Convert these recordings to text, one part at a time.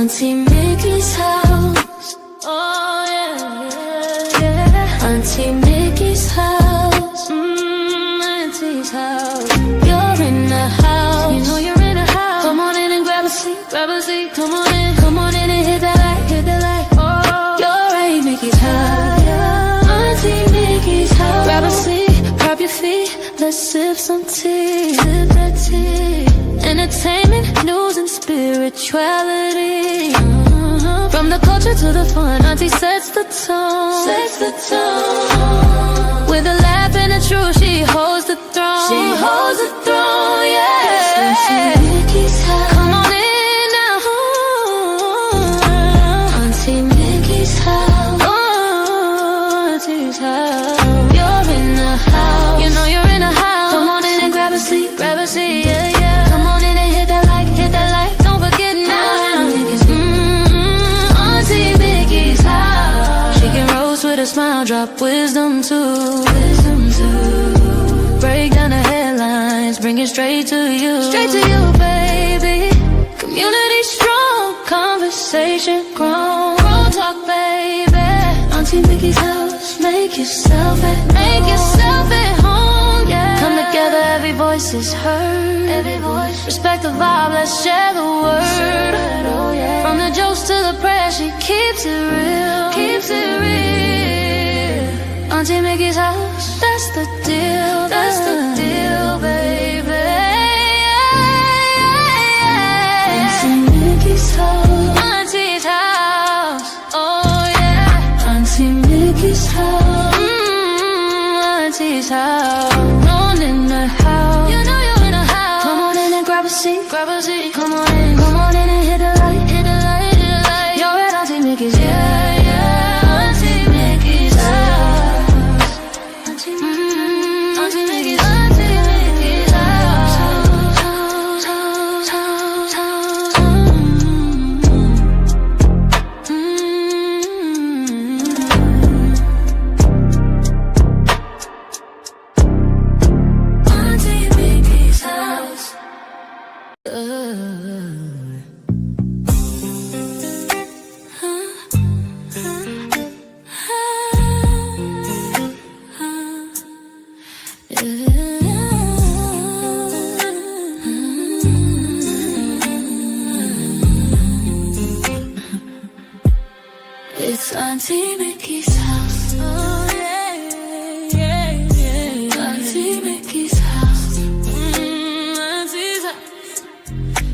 Auntie Mickey's house. Oh yeah, yeah. Auntie Mickey's house. Auntie's house. You're in the house. You know you're in the house. Come on in and grab a seat, grab a seat. Come on in and hit that light, hit that light. Oh, you're at Mickey's house. Auntie Mickey's house. Grab a seat, prop your feet. Let's sip some tea, sip that tea. Entertainment, news, and spirituality. From the culture to the fun, Auntie sets the tone. Sets the tone. With a laugh and a truth, she holds the throne. She holds the throne, yeah. Auntie Mickey's house. Come on in now. Auntie Mickey's house. Oh, Auntie's house. You're in the house. You know you're in the house. Come on in and grab a seat, yeah, yeah. Come on in and hit that light. Don't forget now. Auntie Mickey's house. She can roast with a smile, drop wisdom too. Break down the headlines, bring it straight to you. Straight to you, baby. Community strong, conversation grown. Grown talk, baby. Auntie Mickey's house. Make yourself at home, yeah. Come together, every voice is heard. Every voice. Respect the vibe, let's share the word. Oh, yeah. From the jokes to the prayers, she keeps it real. Keeps it real. Auntie Mickey's house, that's the deal. That's the deal, baby. Auntie Mickey's house. Auntie's house. Oh yeah. Auntie Mickey's house. Auntie's house. On in the house. You know you're in the house. Come on in and grab a seat. Grab a seat. Come on in and hit the light. Hit the light, hit the light. You're at Auntie Mickey's. Yeah, yeah. Auntie Mickey's house. Auntie Mickey's. Auntie Mickey's house. Auntie Mickey's house. It's Auntie Mickey's house. Oh yeah, yeah, yeah. Auntie Mickey's house. Auntie's house.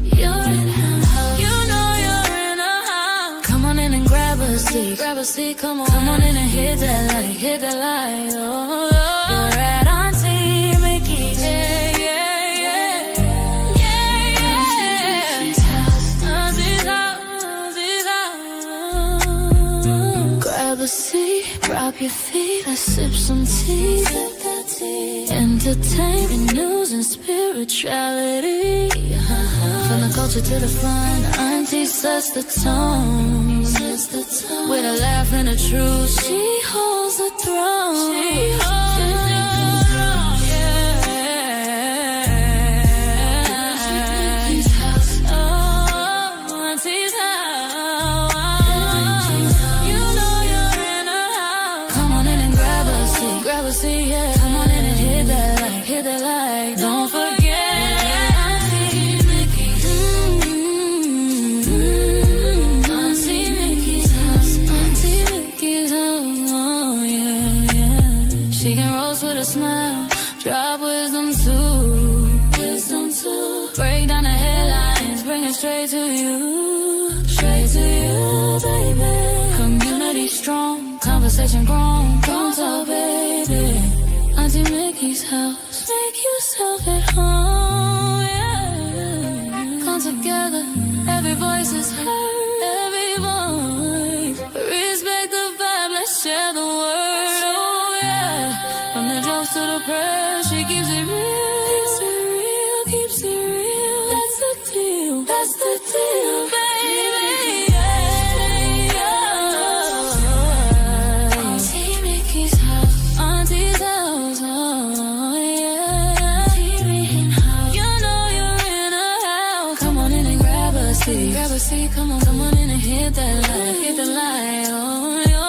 You're in her house. You know you're in her house. Come on in and grab a seat. Grab a seat, come on in and hit that light. Hit that light. Oh, you're at Auntie Mickey's. Yeah, yeah, yeah. Yeah, yeah. Auntie's house. Auntie's house. Auntie's house. Grab a seat, drop your feet, let's sip some tea. Sip that tea. Entertainment, news, and spirituality. From the culture to the fun, Auntie sets the tone. With a laugh and a truth, she holds the throne. She holds the throne, yeah. Auntie's house. Oh, Auntie's house. You know you're in her house. Come on in and grab a seat, yeah. Come on in and hit that light. Don't forget. She can roast with a smile, drop wisdom too. Break down the headlines, bring it straight to you. Straight to you, baby. Community strong, conversation grown. Grown talk, baby. Auntie Mickey's house. Make yourself at home, yeah. Come together, every voice is heard. Every voice. Respect the vibe, let's share the word. Oh yeah. From the jokes to the prayers, she keeps it real. Keeps it real. That's the deal. That's the deal, baby. Yeah, yeah. Auntie Mickey's house. Auntie's house. Oh yeah. Auntie Mickey's house. You know you're in a house. Come on in and grab a seat. Grab a seat. Come on in. hit the light on your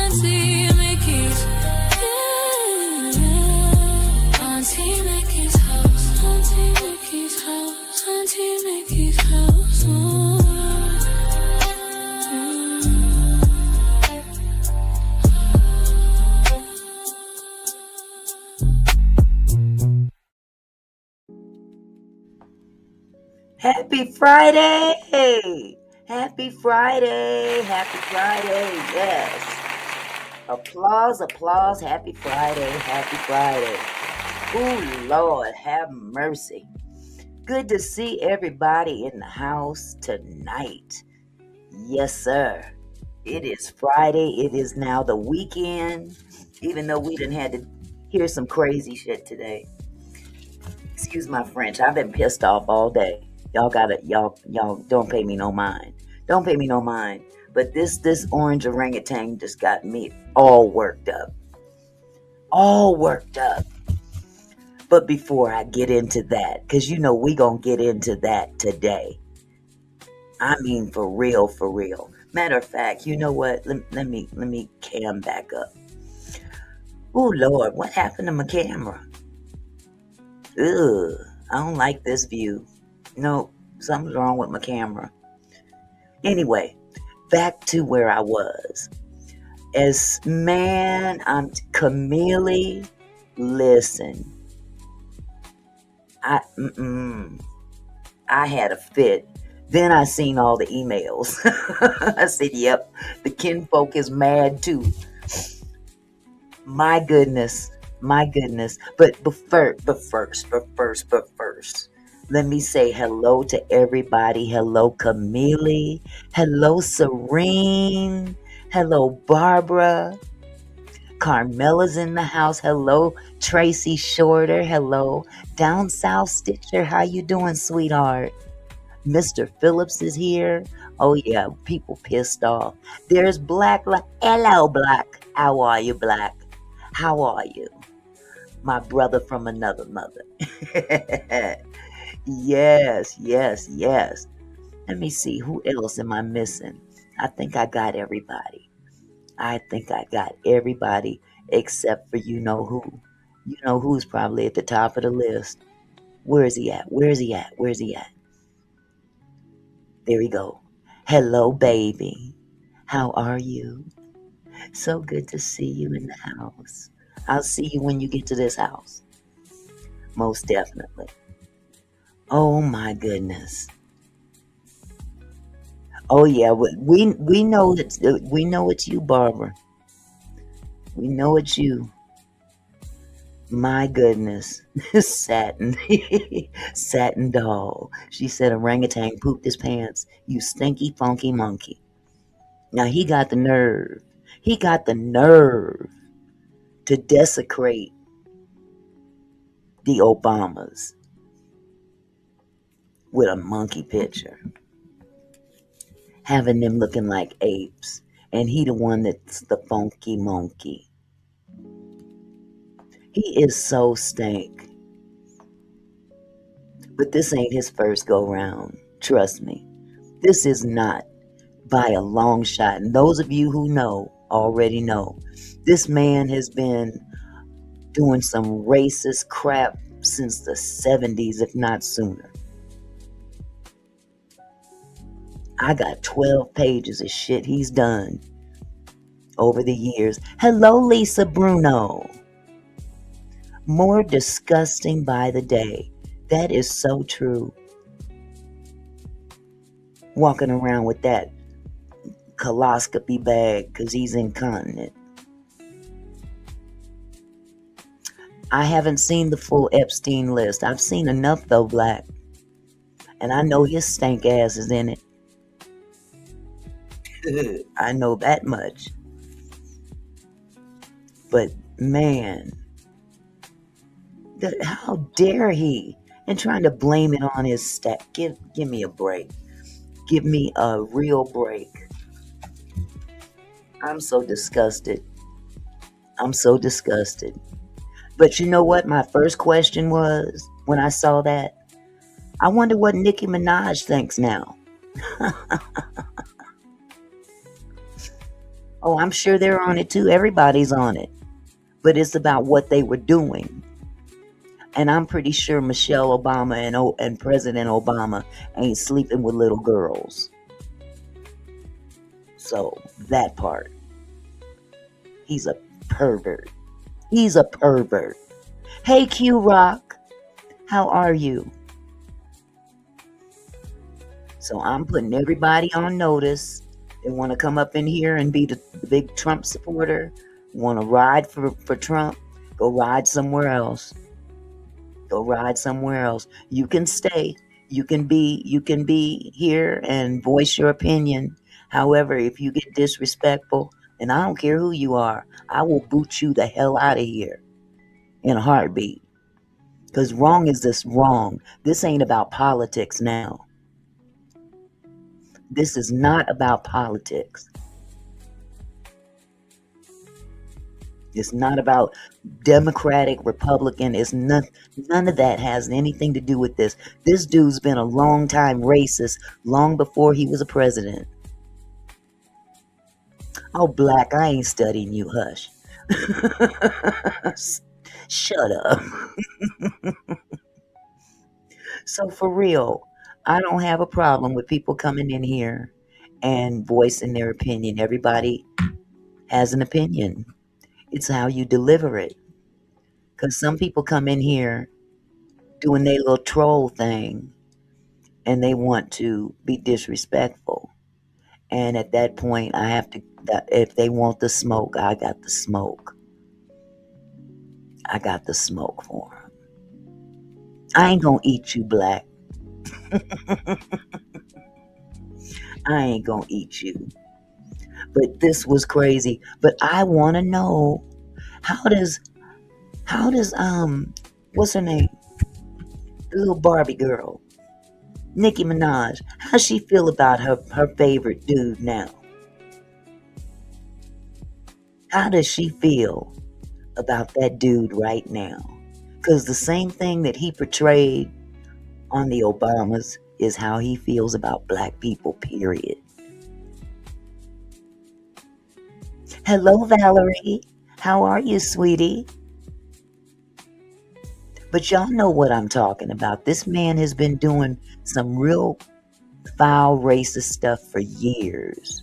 Auntie Mickey's. Yeah. Auntie Mickey's house, Auntie Mickey's house, Auntie Mickey's house. Ooh. Happy Friday! Happy Friday! Happy Friday! Yes. Applause, applause. Happy Friday. Happy Friday. Ooh, Lord, have mercy. Good to see everybody in the house tonight. Yes, sir. It is Friday. It is now the weekend. Even though we done had to hear some crazy shit today. Excuse my French. I've been pissed off all day. Y'all don't pay me no mind. Don't pay me no mind. But this orange orangutan just got me all worked up. All worked up. But before I get into that, because you know we gonna get into that today. I mean for real, for real. Matter of fact, you know what? Let me cam back up. Oh Lord, what happened to my camera? Ugh, I don't like this view. No, something's wrong with my camera. Anyway, back to where I was. I'm Camille. Listen, I had a fit. Then I seen all the emails. I said, "Yep, the kinfolk is mad too." My goodness. But first. Let me say hello to everybody. Hello, Camille. Hello, Serene. Hello, Barbara. Carmela's in the house. Hello, Tracy Shorter. Hello, Down South Stitcher. How you doing, sweetheart? Mr. Phillips is here. Oh, yeah, people pissed off. There's Black. Hello, Black. How are you, Black? How are you? My brother from another mother. Yes. Let me see. Who else am I missing? I think I got everybody. Except for you know who. You know who's probably at the top of the list. Where is he at? There we go. Hello, baby. How are you? So good to see you in the house. I'll see you when you get to this house. Most definitely. Oh my goodness. Oh yeah, we know it's you, Barbara. We know it's you. My goodness. Satin doll. She said orangutan pooped his pants. You stinky funky monkey. Now he got the nerve to desecrate the Obamas with a monkey picture, having them looking like apes, and he the one that's the funky monkey. He is so stank. But this ain't his first go round. Trust me. This is not by a long shot. And those of you who know already know. This man has been doing some racist crap since the 70s, if not sooner. I got 12 pages of shit he's done over the years. Hello, Lisa Bruno. More disgusting by the day. That is so true. Walking around with that coloscopy bag because he's incontinent. I haven't seen the full Epstein list. I've seen enough though, Black. And I know his stank ass is in it. I know that much. But man, how dare he? And trying to blame it on his staff. Give me a break. Give me a real break. I'm so disgusted. But you know what my first question was when I saw that? I wonder what Nicki Minaj thinks now. Oh, I'm sure they're on it too. Everybody's on it. But it's about what they were doing. And I'm pretty sure Michelle Obama and President Obama ain't sleeping with little girls. So that part. He's a pervert. He's a pervert. Hey, Q Rock. How are you? So I'm putting everybody on notice. They want to come up in here and be the big Trump supporter. Want to ride for Trump? Go ride somewhere else. Go ride somewhere else. You can stay. You can be here and voice your opinion. However, if you get disrespectful, and I don't care who you are, I will boot you the hell out of here in a heartbeat. Because wrong is this wrong. This ain't about politics now. This is not about politics. It's not about Democratic, Republican. It's none of that has anything to do with this. This dude's been a long time racist, long before he was a president. Oh, Black, I ain't studying you. Hush. Shut up. So for real, I don't have a problem with people coming in here and voicing their opinion. Everybody has an opinion. It's how you deliver it. Because some people come in here doing their little troll thing and they want to be disrespectful. And at that point, I have to, if they want the smoke, I got the smoke. I got the smoke for them. I ain't gonna eat you, Black. I ain't gonna eat you. But this was crazy. But I want to know, how does what's her name, the little Barbie girl, Nicki Minaj, how she feel about her favorite dude now? How does she feel about that dude right now? Because the same thing that he portrayed on the Obamas is how he feels about black people, period. Hello, Valerie. How are you, sweetie? But y'all know what I'm talking about. This man has been doing some real foul racist stuff for years.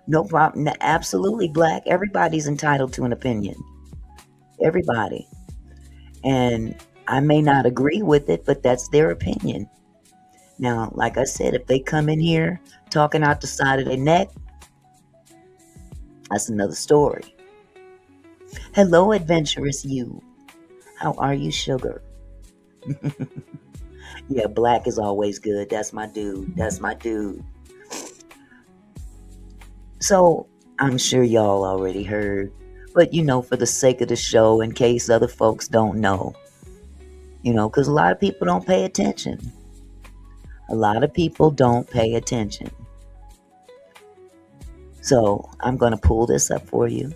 No problem. Absolutely, Black. Everybody's entitled to an opinion. Everybody. And I may not agree with it, but that's their opinion. Now, like I said, if they come in here talking out the side of their neck, that's another story. Hello, adventurous you. How are you, sugar? Yeah, Black is always good. That's my dude. That's my dude. So, I'm sure y'all already heard. But, for the sake of the show, in case other folks don't know. Because a lot of people don't pay attention. A lot of people don't pay attention. So, I'm going to pull this up for you.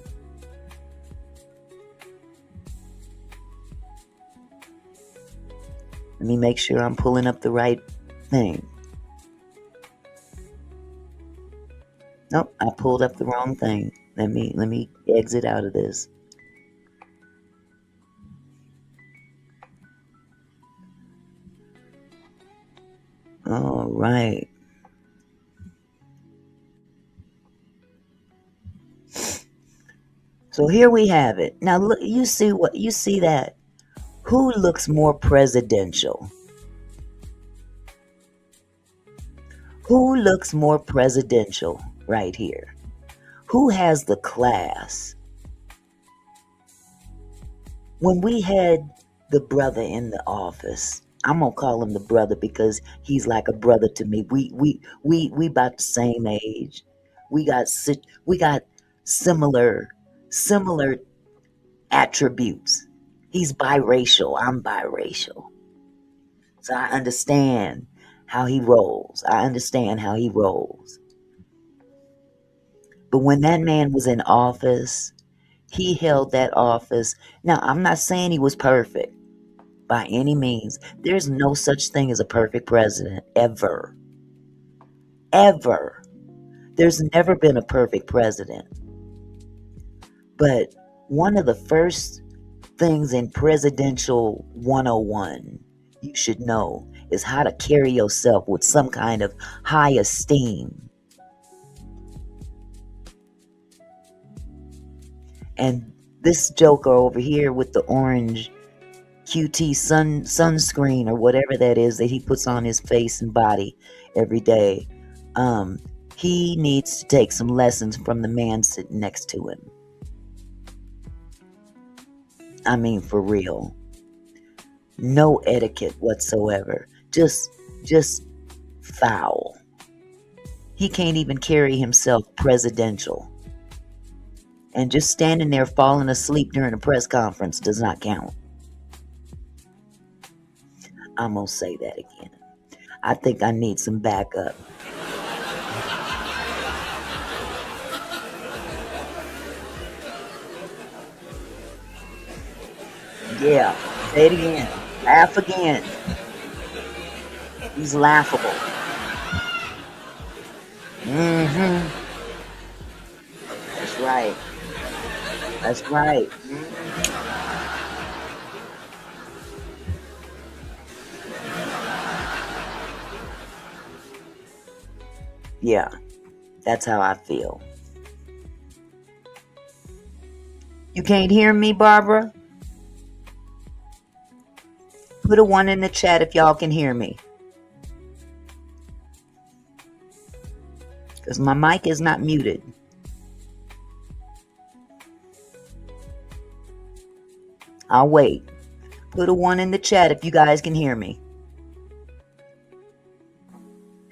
Let me make sure I'm pulling up the right thing. Nope, I pulled up the wrong thing. Let me exit out of this. All right. So here we have it. Now look, you see that? Who looks more presidential? Who looks more presidential right here? Who has the class? When we had the brother in the office, I'm gonna call him the brother because he's like a brother to me. We about the same age. We got similar attributes. He's biracial. I'm biracial. So I understand how he rolls. But when that man was in office, he held that office. Now, I'm not saying he was perfect by any means. There's no such thing as a perfect president, ever. ever. There's never been a perfect president. But one of the first things in Presidential 101 you should know is how to carry yourself with some kind of high esteem. And this joker over here with the orange QT sunscreen or whatever that is that he puts on his face and body every day, he needs to take some lessons from the man sitting next to him. I mean, for real. No etiquette whatsoever. Just foul. He can't even carry himself presidential. And just standing there falling asleep during a press conference does not count. I'm going to say that again. I think I need some backup. Yeah, say it again. Laugh again. He's laughable. Mm-hmm. That's right. That's right. Yeah, that's how I feel. You can't hear me, Barbara? Put a 1 in the chat if y'all can hear me. Because my mic is not muted. I'll wait. Put a 1 in the chat if you guys can hear me.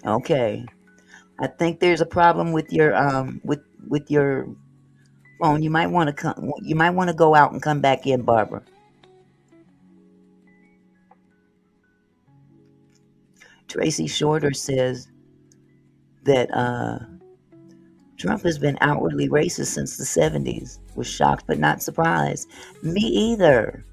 Okay. I think there's a problem with your with your phone. You might want to go out and come back in, Barbara. Tracy Shorter says that Trump has been outwardly racist since the 70s. Was shocked but not surprised. Me either.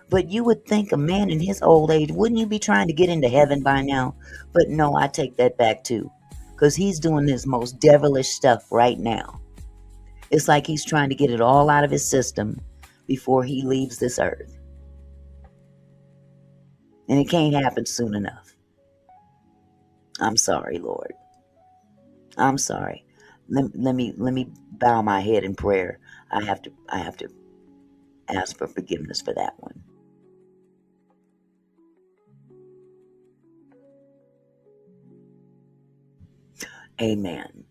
But you would think a man in his old age, wouldn't you be trying to get into heaven by now? But no, I take that back too. Because he's doing his most devilish stuff right now. It's like he's trying to get it all out of his system before he leaves this earth. And it can't happen soon enough. I'm sorry, Lord. I'm sorry. Let me bow my head in prayer. I have to ask for forgiveness for that one. Amen.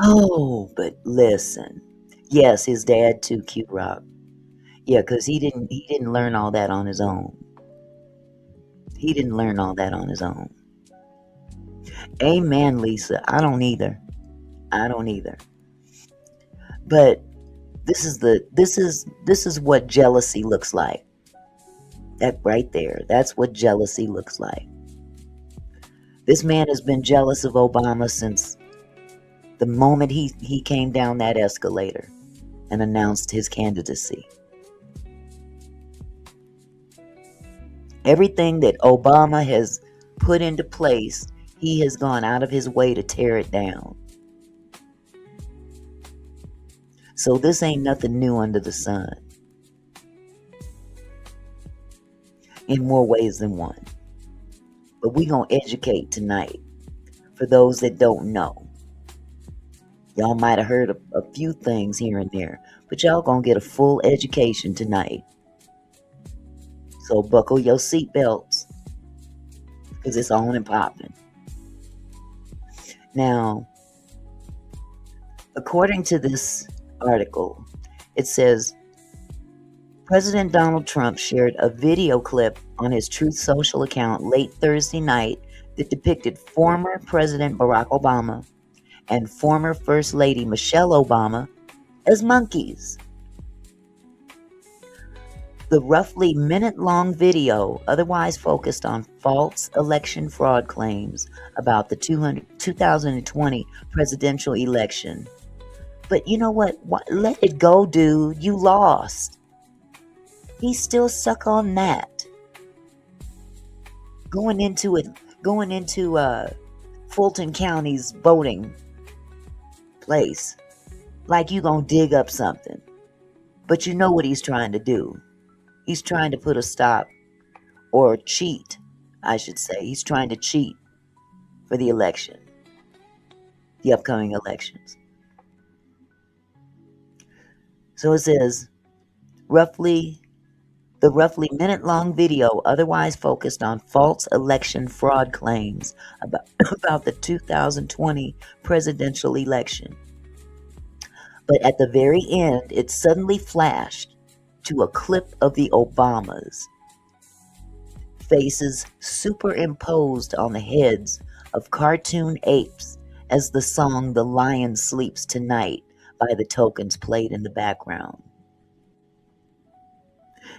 Oh, but listen. Yes, his dad too, Q Rock. Yeah, because he didn't learn all that on his own. He didn't learn all that on his own. Amen, Lisa. I don't either. But this is what jealousy looks like. That right there. That's what jealousy looks like. This man has been jealous of Obama since the moment he came down that escalator and announced his candidacy. Everything that Obama has put into place, he has gone out of his way to tear it down. So this ain't nothing new under the sun. In more ways than one. But we're going to educate tonight for those that don't know. Y'all might have heard a few things here and there, but y'all going to get a full education tonight. So buckle your seatbelts, because it's on and popping. Now, according to this article, it says, President Donald Trump shared a video clip on his Truth Social account late Thursday night that depicted former President Barack Obama and former First Lady Michelle Obama as monkeys. The roughly minute-long video otherwise focused on false election fraud claims about the 2020 presidential election. But you know what? Let it go, dude. You lost. He's still stuck on that. going into Fulton County's voting place, like you gonna dig up something. But you know what he's trying to do. He's trying to put a stop, or cheat, I should say. He's trying to cheat for the election, the upcoming elections. So it says, the roughly minute-long video otherwise focused on false election fraud claims about the 2020 presidential election. But at the very end, it suddenly flashed to a clip of the Obamas, faces superimposed on the heads of cartoon apes as the song "The Lion Sleeps Tonight" by the Tokens played in the background.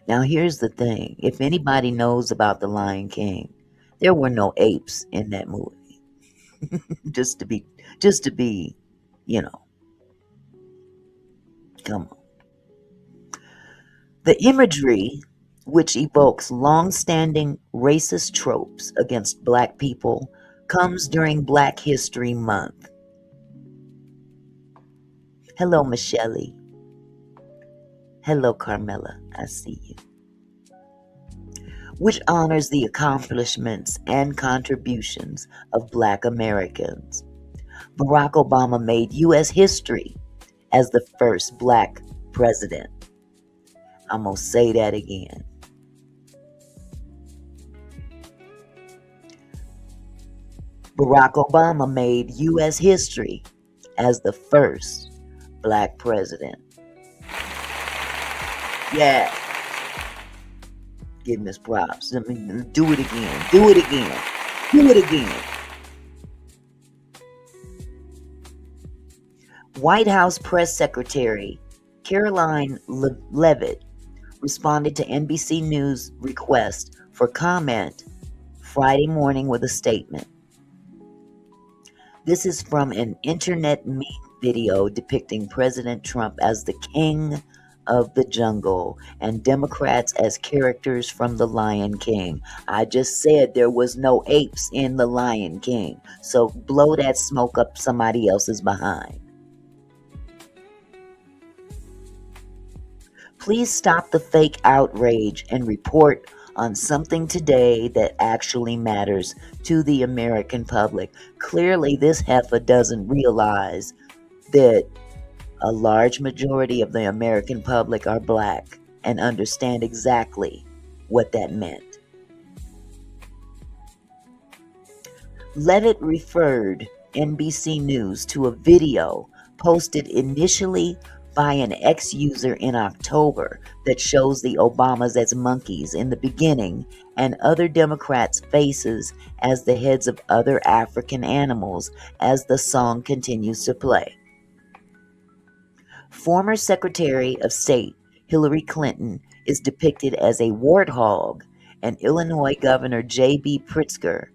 Now here's the thing. If anybody knows about The Lion King, there were no apes in that movie. just to be, come on. The imagery, which evokes long-standing racist tropes against Black people, comes during Black History Month. Hello, Michelle. Hello, Carmela. I see you. Which honors the accomplishments and contributions of Black Americans. Barack Obama made U.S. history as the first Black president. I'm going to say that again. Barack Obama made U.S. history as the first Black president. Yeah. Give him his props. I mean, do it again. Do it again. Do it again. White House Press Secretary Caroline Leavitt responded to NBC News' request for comment Friday morning with a statement. This is from an internet meme video depicting President Trump as the king of the jungle and Democrats as characters from The Lion King. I just said there was no apes in The Lion King, so blow that smoke up somebody else's behind. Please stop the fake outrage and report on something today that actually matters to the American public. Clearly, this heifer doesn't realize that a large majority of the American public are Black and understand exactly what that meant. Leavitt referred NBC News to a video posted initially by an ex-user in October that shows the Obamas as monkeys in the beginning and other Democrats' faces as the heads of other African animals as the song continues to play. Former Secretary of State Hillary Clinton is depicted as a warthog and Illinois Governor J.B. Pritzker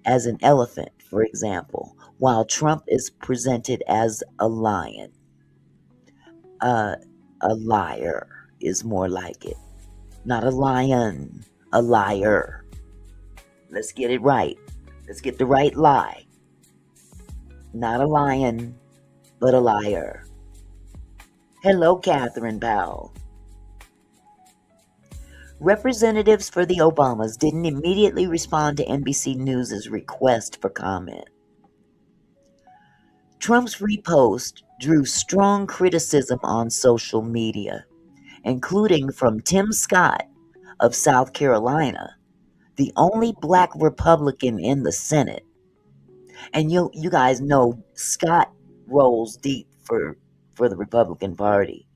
as an elephant, for example, while Trump is presented as a lion. A liar is more like it. Not a lion, a liar. Let's get it right. Let's get the right lie. Not a lion, but a liar. Hello, Catherine Powell. Representatives for the Obamas didn't immediately respond to NBC News' request for comment. Trump's repost drew strong criticism on social media, including from Tim Scott of South Carolina, the only Black Republican in the Senate. And you guys know Scott rolls deep for the Republican Party,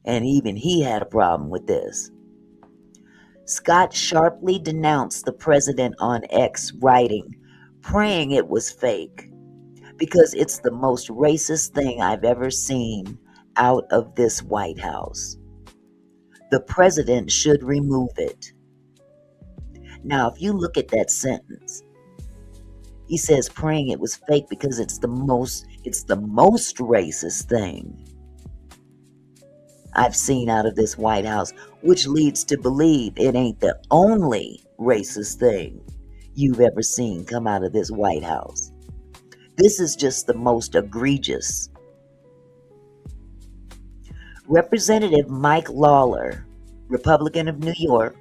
and even he had a problem with this. Scott sharply denounced the president on X, writing, praying it was fake, because it's the most racist thing I've ever seen out of this White House. The president should remove it. Now, if you look at that sentence, he says praying it was fake because it's the most racist thing I've seen out of this White House, which leads to believe it ain't the only racist thing you've ever seen come out of this White House. This is just the most egregious. Representative Mike Lawler, Republican of New York,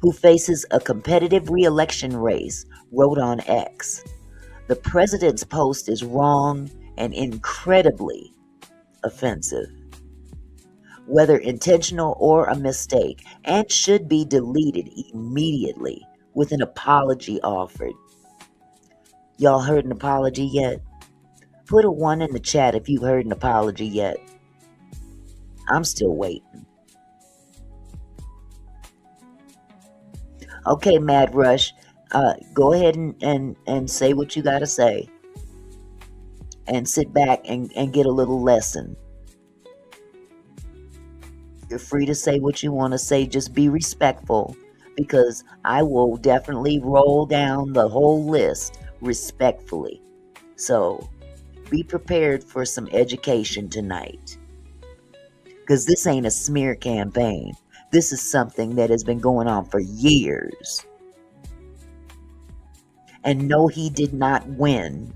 who faces a competitive re-election race, wrote on X, "The president's post is wrong and incredibly offensive, whether intentional or a mistake, and should be deleted immediately with an apology offered." Y'all heard an apology yet? Put a 1 in the chat if you've heard an apology yet. I'm still waiting. Okay, Mad Rush, go ahead and say what you got to say. And sit back and get a little lesson. You're free to say what you want to say. Just be respectful, because I will definitely roll down the whole list respectfully. So be prepared for some education tonight, because this ain't a smear campaign. This is something that has been going on for years. And no, he did not win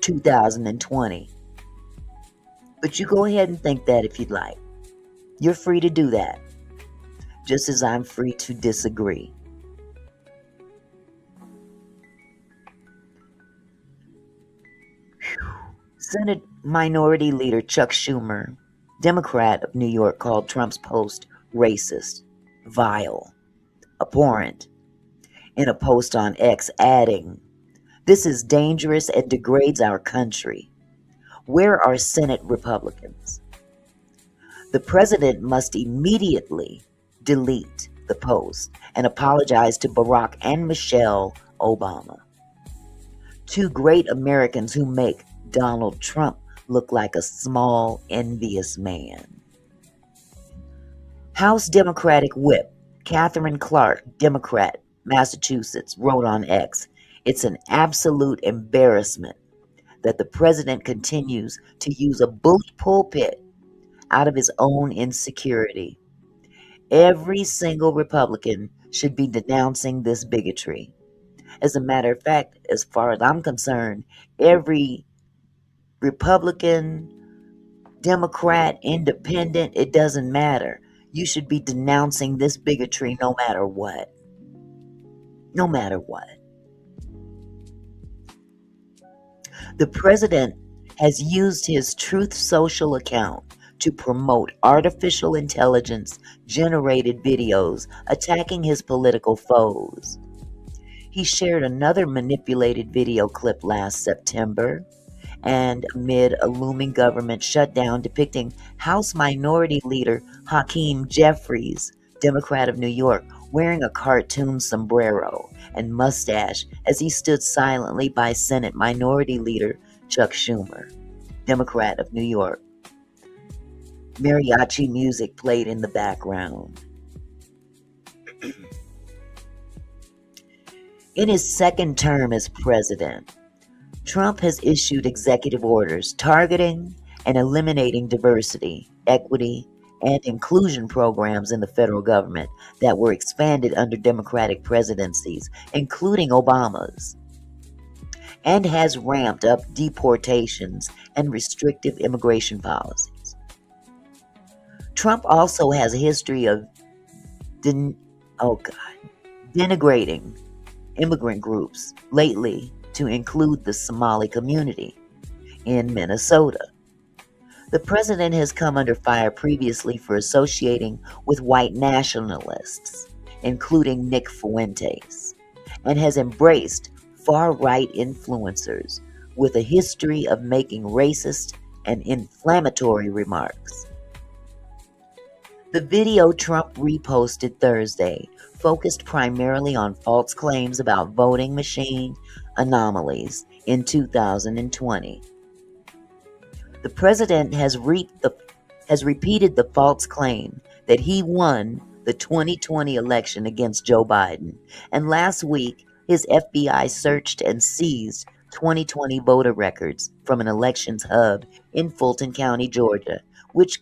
2020. But you go ahead and think that if you'd like. You're free to do that, just as I'm free to disagree. Senate Minority Leader Chuck Schumer, Democrat of New York, called Trump's post racist, vile, abhorrent in a post on X, adding, "This is dangerous and degrades our country. Where are Senate Republicans? The president must immediately delete the post and apologize to Barack and Michelle Obama, two great Americans who make Donald Trump look like a small, envious man." House Democratic Whip Catherine Clark, Democrat, Massachusetts, wrote on X, "It's an absolute embarrassment that the president continues to use a bully pulpit out of his own insecurity. Every single Republican should be denouncing this bigotry. As a matter of fact, as far as I'm concerned, every Republican, Democrat, Independent, it doesn't matter. You should be denouncing this bigotry no matter what. No matter what. The president has used his Truth Social account to promote artificial intelligence generated videos attacking his political foes. He shared another manipulated video clip last September, and amid a looming government shutdown depicting House Minority Leader Hakeem Jeffries, Democrat of New York, wearing a cartoon sombrero and mustache as he stood silently by Senate Minority Leader Chuck Schumer, Democrat of New York. Mariachi music played in the background. In his second term as president, Trump has issued executive orders targeting and eliminating diversity, equity, and inclusion programs in the federal government that were expanded under Democratic presidencies, including Obama's, and has ramped up deportations and restrictive immigration policies. Trump also has a history of denigrating immigrant groups, lately to include the Somali community in Minnesota. The president has come under fire previously for associating with white nationalists, including Nick Fuentes, and has embraced far-right influencers with a history of making racist and inflammatory remarks. The video Trump reposted Thursday focused primarily on false claims about voting machine anomalies in 2020. The president has repeated the false claim that he won the 2020 election against Joe Biden, and last week his FBI searched and seized 2020 voter records from an elections hub in Fulton County, Georgia, which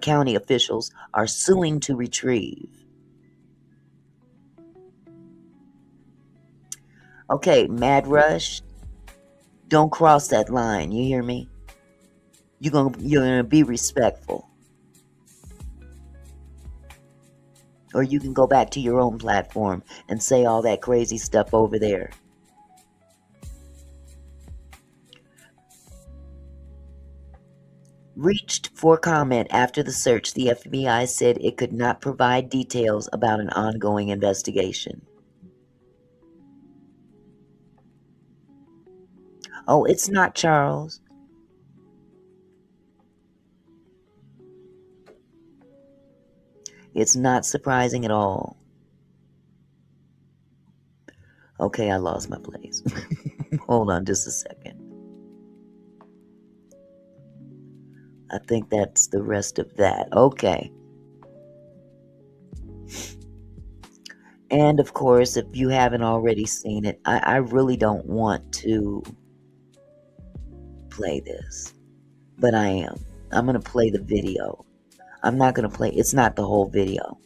county officials are suing to retrieve. Okay, Mad Rush, don't cross that line. You hear me? You're gonna be respectful. Or you can go back to your own platform and say all that crazy stuff over there. Reached for comment after the search, the FBI said it could not provide details about an ongoing investigation. Oh, it's not, Charles. It's not surprising at all. Okay, I lost my place. Hold on just a second. I think that's the rest of that. Okay. And of course, if you haven't already seen it, I really don't want to play this, but I am. I'm going to play the video. I'm not going to play, it's not the whole video,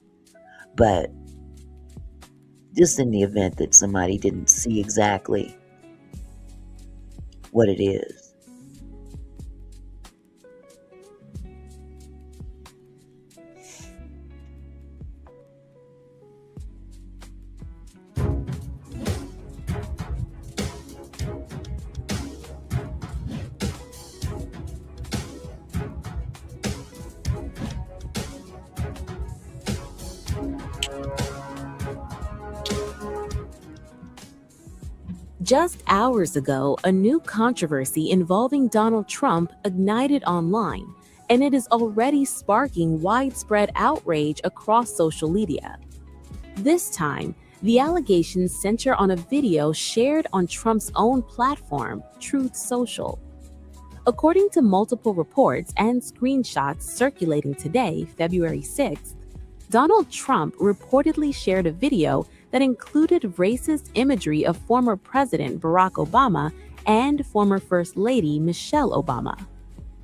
but just in the event that somebody didn't see exactly what it is. Just hours ago, a new controversy involving Donald Trump ignited online, and it is already sparking widespread outrage across social media. This time, the allegations center on a video shared on Trump's own platform, Truth Social. According to multiple reports and screenshots circulating today, February 6th, Donald Trump reportedly shared a video that included racist imagery of former President Barack Obama and former First Lady Michelle Obama.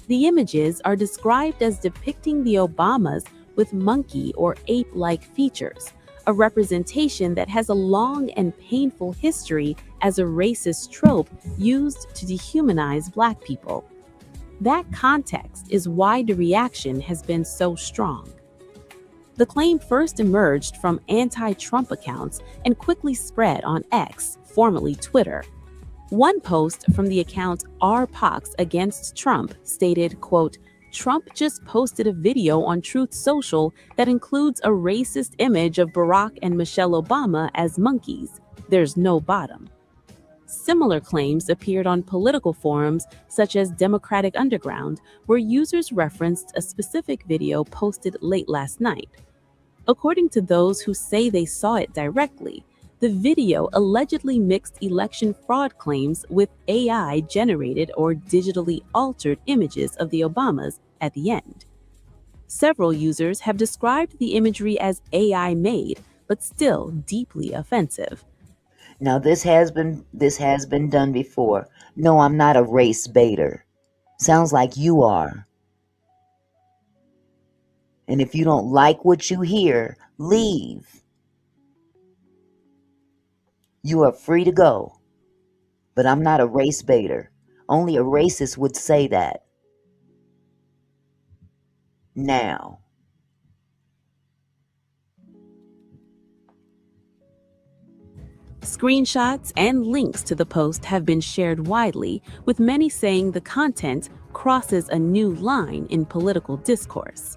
The images are described as depicting the Obamas with monkey or ape-like features, a representation that has a long and painful history as a racist trope used to dehumanize Black people. That context is why the reaction has been so strong. The claim first emerged from anti-Trump accounts and quickly spread on X, formerly Twitter. One post from the account rpox against Trump stated, quote, "Trump just posted a video on Truth Social that includes a racist image of Barack and Michelle Obama as monkeys. There's no bottom." Similar claims appeared on political forums such as Democratic Underground, where users referenced a specific video posted late last night. According to those who say they saw it directly, the video allegedly mixed election fraud claims with AI-generated or digitally altered images of the Obamas at the end. Several users have described the imagery as AI-made, but still deeply offensive. Now this has been done before. No, I'm not a race baiter. Sounds like you are. And if you don't like what you hear, leave. You are free to go. But I'm not a race baiter. Only a racist would say that. Now. Screenshots and links to the post have been shared widely, with many saying the content crosses a new line in political discourse.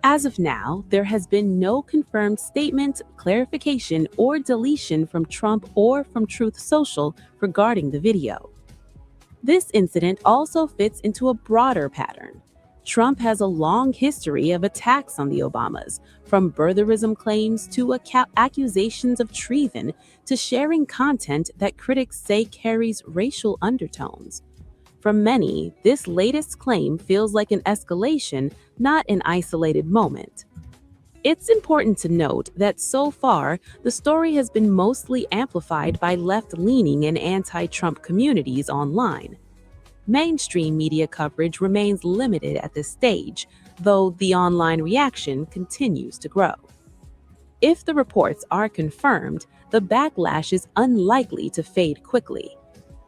As of now, there has been no confirmed statement, clarification, or deletion from Trump or from Truth Social regarding the video. This incident also fits into a broader pattern. Trump has a long history of attacks on the Obamas, from birtherism claims to accusations of treason to sharing content that critics say carries racial undertones. For many, this latest claim feels like an escalation, not an isolated moment. It's important to note that so far, the story has been mostly amplified by left-leaning and anti-Trump communities online. Mainstream media coverage remains limited at this stage, though the online reaction continues to grow. If the reports are confirmed, the backlash is unlikely to fade quickly.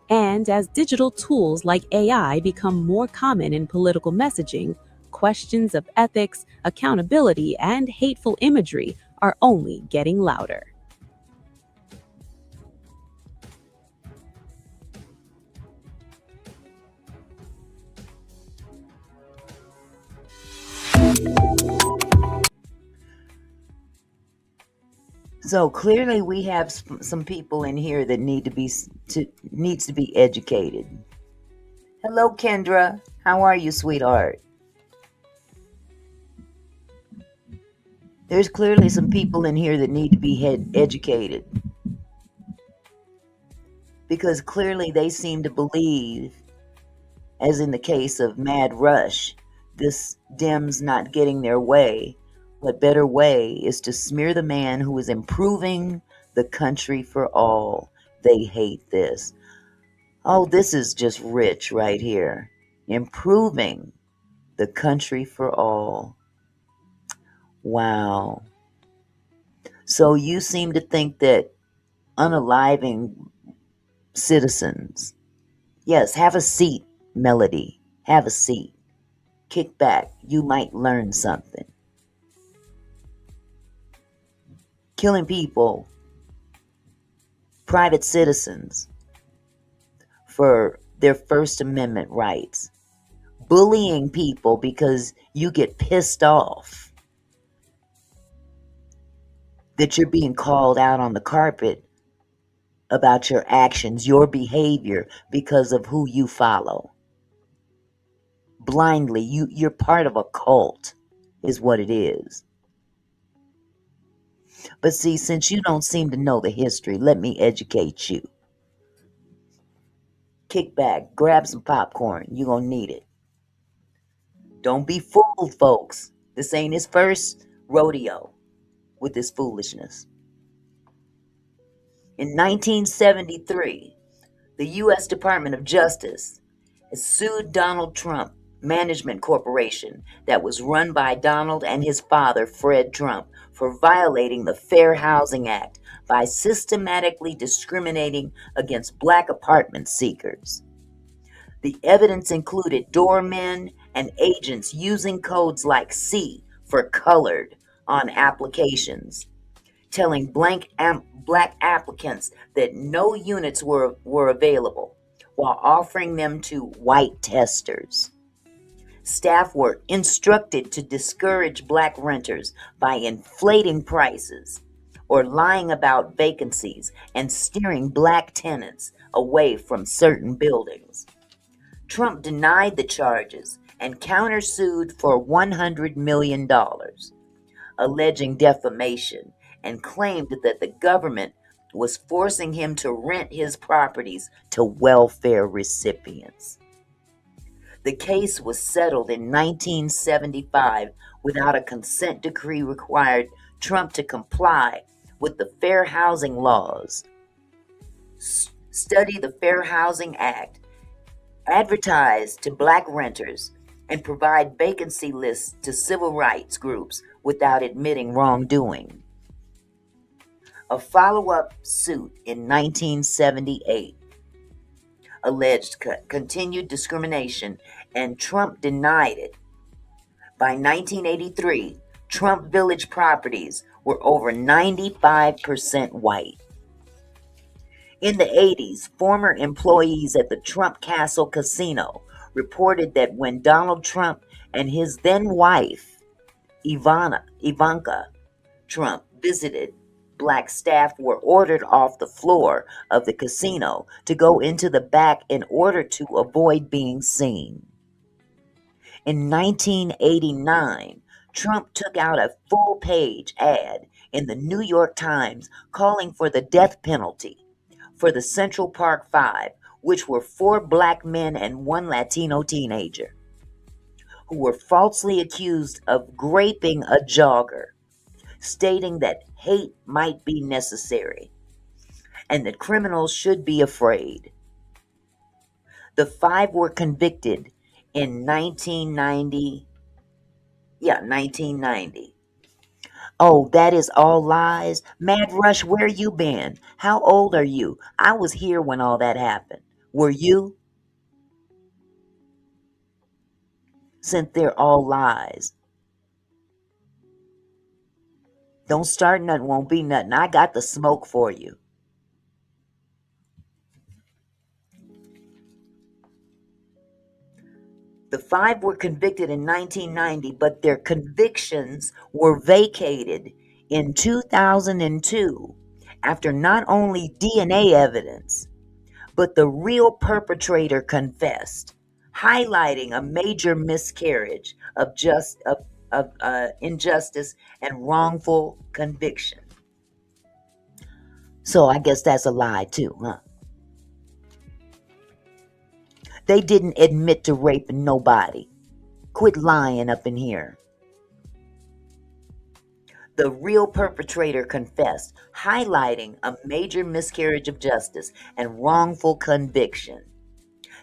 And as digital tools like AI become more common in political messaging, questions of ethics, accountability, and hateful imagery are only getting louder. So clearly, we have some people in here that needs to be educated. Hello, Kendra. How are you, sweetheart? There's clearly some people in here that need to be educated, because clearly they seem to believe, as in the case of Mad Rush, this Dems not getting their way. What better way is to smear the man who is improving the country for all? They hate this. Oh, this is just rich right here. Improving the country for all. Wow. So you seem to think that unaliving citizens. Yes, have a seat, Melody. Have a seat. Kick back. You might learn something. Killing people, private citizens, for their First Amendment rights. Bullying people because you get pissed off that you're being called out on the carpet about your actions, your behavior, because of who you follow. Blindly, you're part of a cult, is what it is. But see, since you don't seem to know the history, let me educate you. Kick back, grab some popcorn. You're going to need it. Don't be fooled, folks. This ain't his first rodeo with this foolishness. In 1973, the U.S. Department of Justice sued Donald Trump Management Corporation that was run by Donald and his father, Fred Trump, for violating the Fair Housing Act by systematically discriminating against black apartment seekers. The evidence included doormen and agents using codes like C for colored on applications, telling black applicants that no units were available, while offering them to white testers. Staff were instructed to discourage black renters by inflating prices or lying about vacancies and steering black tenants away from certain buildings. Trump denied the charges and countersued for $100 million, alleging defamation, and claimed that the government was forcing him to rent his properties to welfare recipients. The case was settled in 1975 without a consent decree required Trump to comply with the fair housing laws. Study the Fair Housing Act, advertise to black renters, and provide vacancy lists to civil rights groups without admitting wrongdoing. A follow-up suit in 1978 alleged continued discrimination, and Trump denied it. By 1983, Trump Village properties were over 95% white. In the 80s, former employees at the Trump Castle Casino reported that when Donald Trump and his then wife, Ivanka Trump, visited, black staff were ordered off the floor of the casino to go into the back in order to avoid being seen. In 1989, Trump took out a full-page ad in the New York Times calling for the death penalty for the Central Park Five, which were 4 black men and 1 Latino teenager, who were falsely accused of raping a jogger, stating that hate might be necessary and that criminals should be afraid. The 5 were convicted in 1990. Oh, that is all lies? Mad Rush, where you been? How old are you? I was here when all that happened. Were you? Since they're all lies. Don't start nothing, won't be nothing. I got the smoke for you. The five were convicted in 1990, but their convictions were vacated in 2002 after not only DNA evidence, but the real perpetrator confessed, highlighting a major miscarriage of injustice and wrongful conviction. So I guess that's a lie too, huh? They didn't admit to raping nobody. Quit lying up in here. The real perpetrator confessed, highlighting a major miscarriage of justice and wrongful conviction.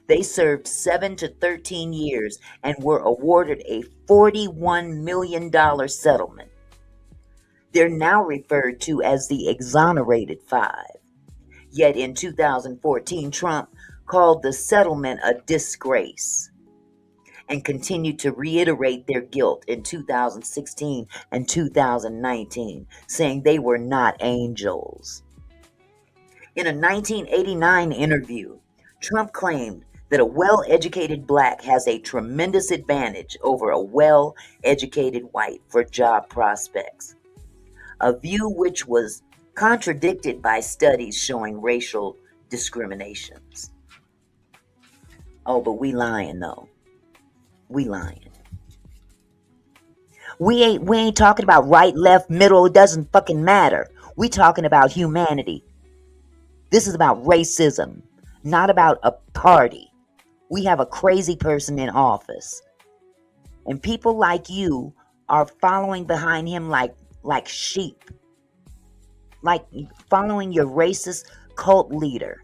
They served 7 to 13 years and were awarded a $41 million settlement. They're now referred to as the exonerated five. Yet in 2014, Trump called the settlement a disgrace and continued to reiterate their guilt in 2016 and 2019, saying they were not angels. In a 1989 interview, Trump claimed that a well-educated black has a tremendous advantage over a well-educated white for job prospects, a view which was contradicted by studies showing racial discriminations. Oh, but we lying though. We lying. We ain't talking about right, left, middle. It doesn't fucking matter. We talking about humanity. This is about racism, not about a party. We have a crazy person in office, and people like you are following behind him like sheep, like following your racist cult leader.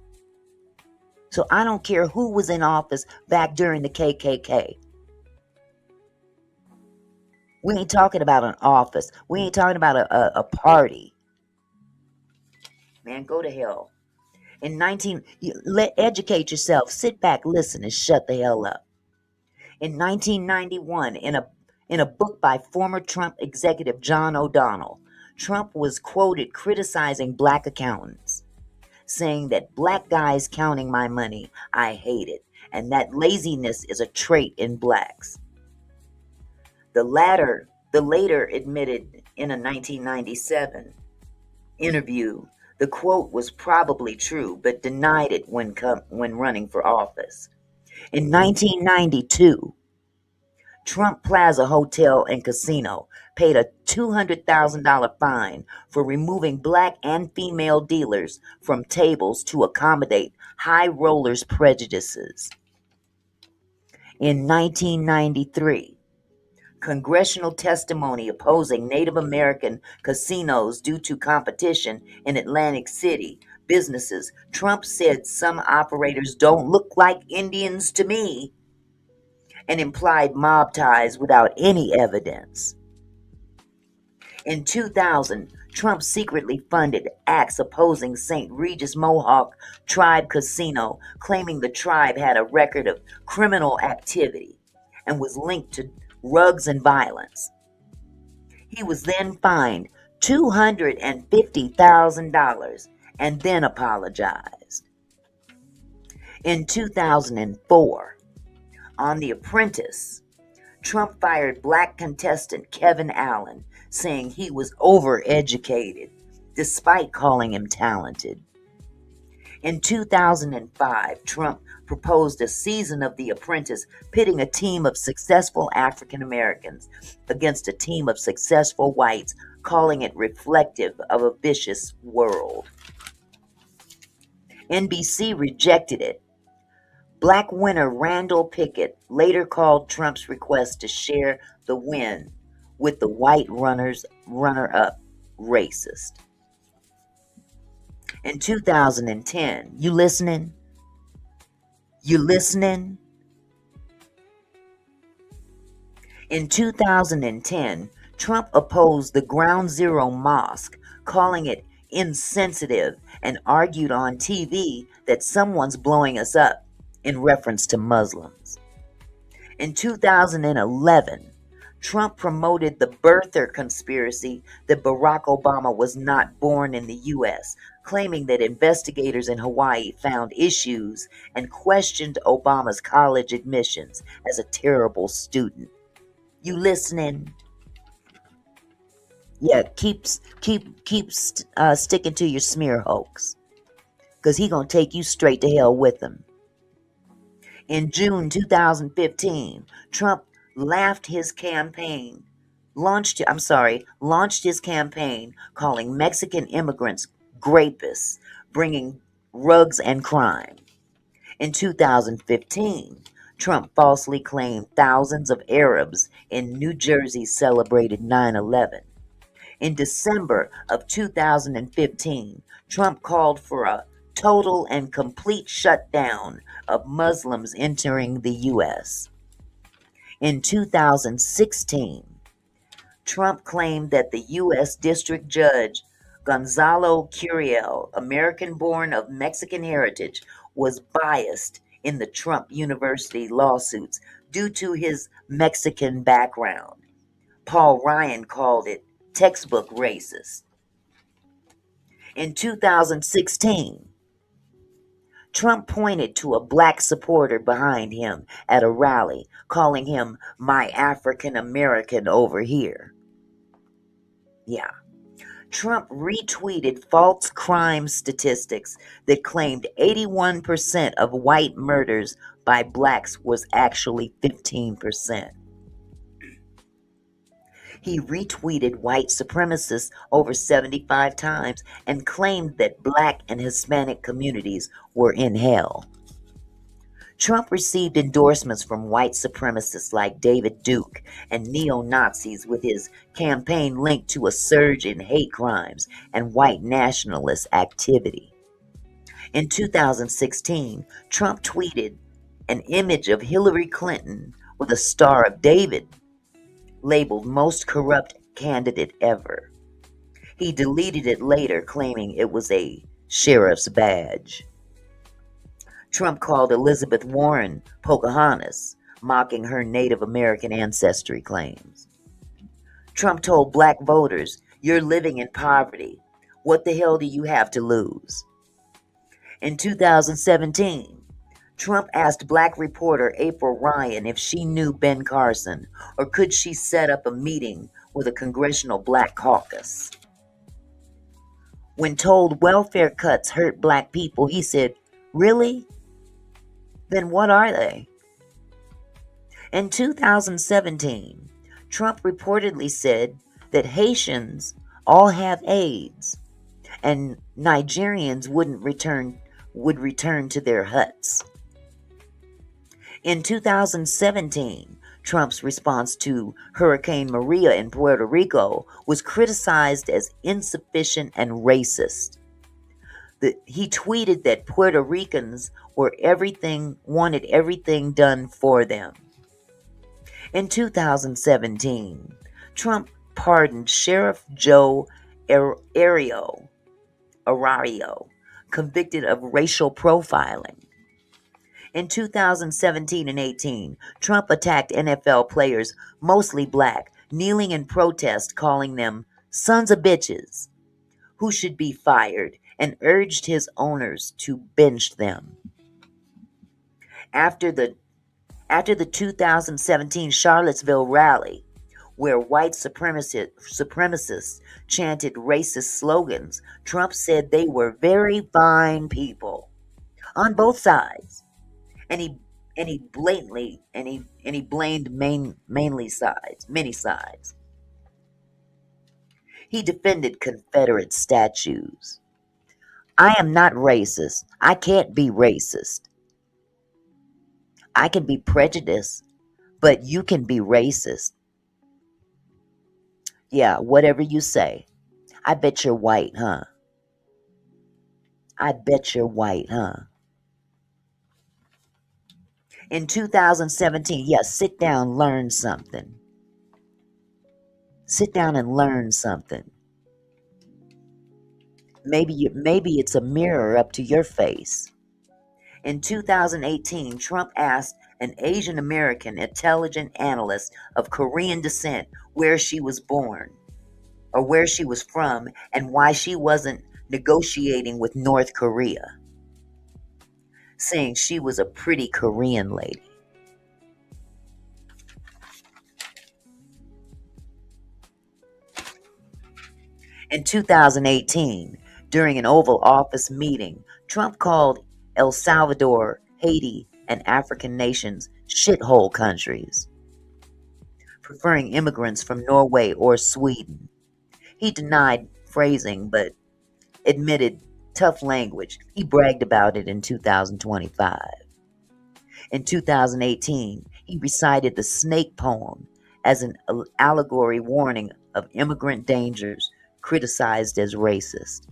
So I don't care who was in office back during the KKK. We ain't talking about an office. We ain't talking about a party. Man, go to hell. Educate yourself. Sit back, listen, and shut the hell up. In 1991, in a book by former Trump executive John O'Donnell, Trump was quoted criticizing black accountants, saying that black guys counting my money, I hate it, and that laziness is a trait in blacks. The later admitted in a 1997 interview the quote was probably true, but denied it when running for office. In 1992, Trump Plaza Hotel and Casino paid a $200,000 fine for removing black and female dealers from tables to accommodate high rollers' prejudices. In 1993, congressional testimony opposing Native American casinos due to competition in Atlantic City businesses, Trump said some operators don't look like Indians to me, and implied mob ties without any evidence. In 2000, Trump secretly funded acts opposing St. Regis Mohawk Tribe Casino, claiming the tribe had a record of criminal activity and was linked to drugs and violence. He was then fined $250,000 and then apologized. In 2004, on The Apprentice, Trump fired black contestant Kevin Allen, saying he was overeducated, despite calling him talented. In 2005, Trump proposed a season of The Apprentice, pitting a team of successful African Americans against a team of successful whites, calling it reflective of a vicious world. NBC rejected it. Black winner Randall Pickett later called Trump's request to share the win with the white runner-up racist. In 2010, you listening? You listening? In 2010, Trump opposed the Ground Zero Mosque, calling it insensitive, and argued on TV that someone's blowing us up in reference to Muslims. In 2011, Trump promoted the birther conspiracy that Barack Obama was not born in the U.S., claiming that investigators in Hawaii found issues and questioned Obama's college admissions as a terrible student. You listening? Yeah, keep sticking to your smear hoax, because he gonna take you straight to hell with him. In June 2015, Trump launched his campaign calling Mexican immigrants grapists, bringing rugs and crime. In 2015, Trump falsely claimed thousands of Arabs in New Jersey celebrated 9/11. In December of 2015, Trump called for a total and complete shutdown of Muslims entering the U.S. In 2016, Trump claimed that the U.S. District Judge Gonzalo Curiel, American-born of Mexican heritage, was biased in the Trump University lawsuits due to his Mexican background. Paul Ryan called it textbook racist. In 2016, Trump pointed to a black supporter behind him at a rally, calling him my African American over here. Yeah. Trump retweeted false crime statistics that claimed 81% of white murders by blacks was actually 15%. He retweeted white supremacists over 75 times and claimed that black and Hispanic communities were in hell. Trump received endorsements from white supremacists like David Duke and neo-Nazis, with his campaign linked to a surge in hate crimes and white nationalist activity. In 2016, Trump tweeted an image of Hillary Clinton with a Star of David, labeled most corrupt candidate ever. He deleted it later, claiming it was a sheriff's badge. Trump called Elizabeth Warren Pocahontas, mocking her Native American ancestry claims. Trump told black voters, "You're living in poverty. What the hell do you have to lose?" In 2017, Trump asked black reporter April Ryan if she knew Ben Carson, or could she set up a meeting with a congressional black caucus. When told welfare cuts hurt black people, he said, "Really? Then what are they?" In 2017, Trump reportedly said that Haitians all have AIDS and Nigerians would return to their huts. In 2017, Trump's response to Hurricane Maria in Puerto Rico was criticized as insufficient and racist. He tweeted that Puerto Ricans wanted everything done for them. In 2017, Trump pardoned Sheriff Joe Arroyo, convicted of racial profiling. In 2017 and 18, Trump attacked NFL players, mostly black, kneeling in protest, calling them sons of bitches who should be fired, and urged his owners to bench them. After the 2017 Charlottesville rally, where white supremacists chanted racist slogans, Trump said they were very fine people on both sides. And he blamed many sides. He defended Confederate statues. "I am not racist. I can't be racist. I can be prejudiced, but you can be racist. Yeah, whatever you say. I bet you're white, huh? I bet you're white, huh?" In 2017, yeah, sit down, learn something. Sit down and learn something. Maybe it's a mirror up to your face. In 2018, Trump asked an Asian American intelligence analyst of Korean descent where she was born or where she was from and why she wasn't negotiating with North Korea, saying she was a pretty Korean lady. In 2018, during an Oval Office meeting, Trump called El Salvador, Haiti, and African nations shithole countries, preferring immigrants from Norway or Sweden. He denied phrasing but admitted tough language. He bragged about it in 2025. In 2018, he recited the snake poem as an allegory warning of immigrant dangers, criticized as racist.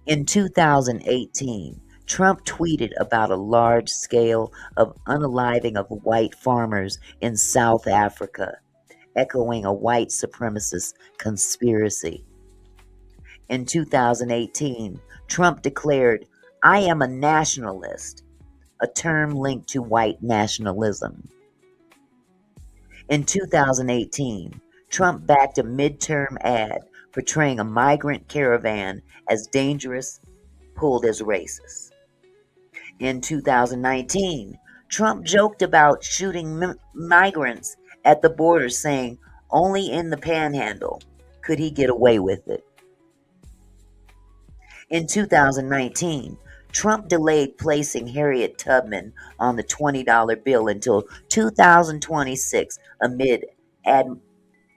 In 2018, Trump tweeted about a large scale of unaliving of white farmers in South Africa, echoing a white supremacist conspiracy. In 2018, Trump declared, "I am a nationalist," a term linked to white nationalism. In 2018, Trump backed a midterm ad portraying a migrant caravan as dangerous, pulled as racist. In 2019, Trump joked about shooting migrants at the border, saying only in the panhandle could he get away with it. In 2019, Trump delayed placing Harriet Tubman on the $20 bill until 2026 amid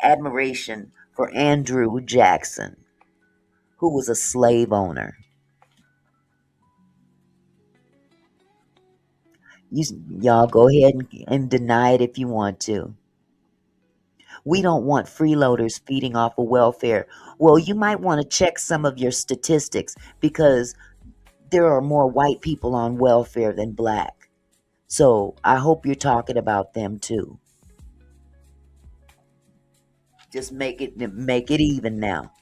admiration for Andrew Jackson, who was a slave owner. Y'all go ahead and deny it if you want to. We don't want freeloaders feeding off of welfare. Well, you might want to check some of your statistics because there are more white people on welfare than black. So I hope you're talking about them too. Just make it even now.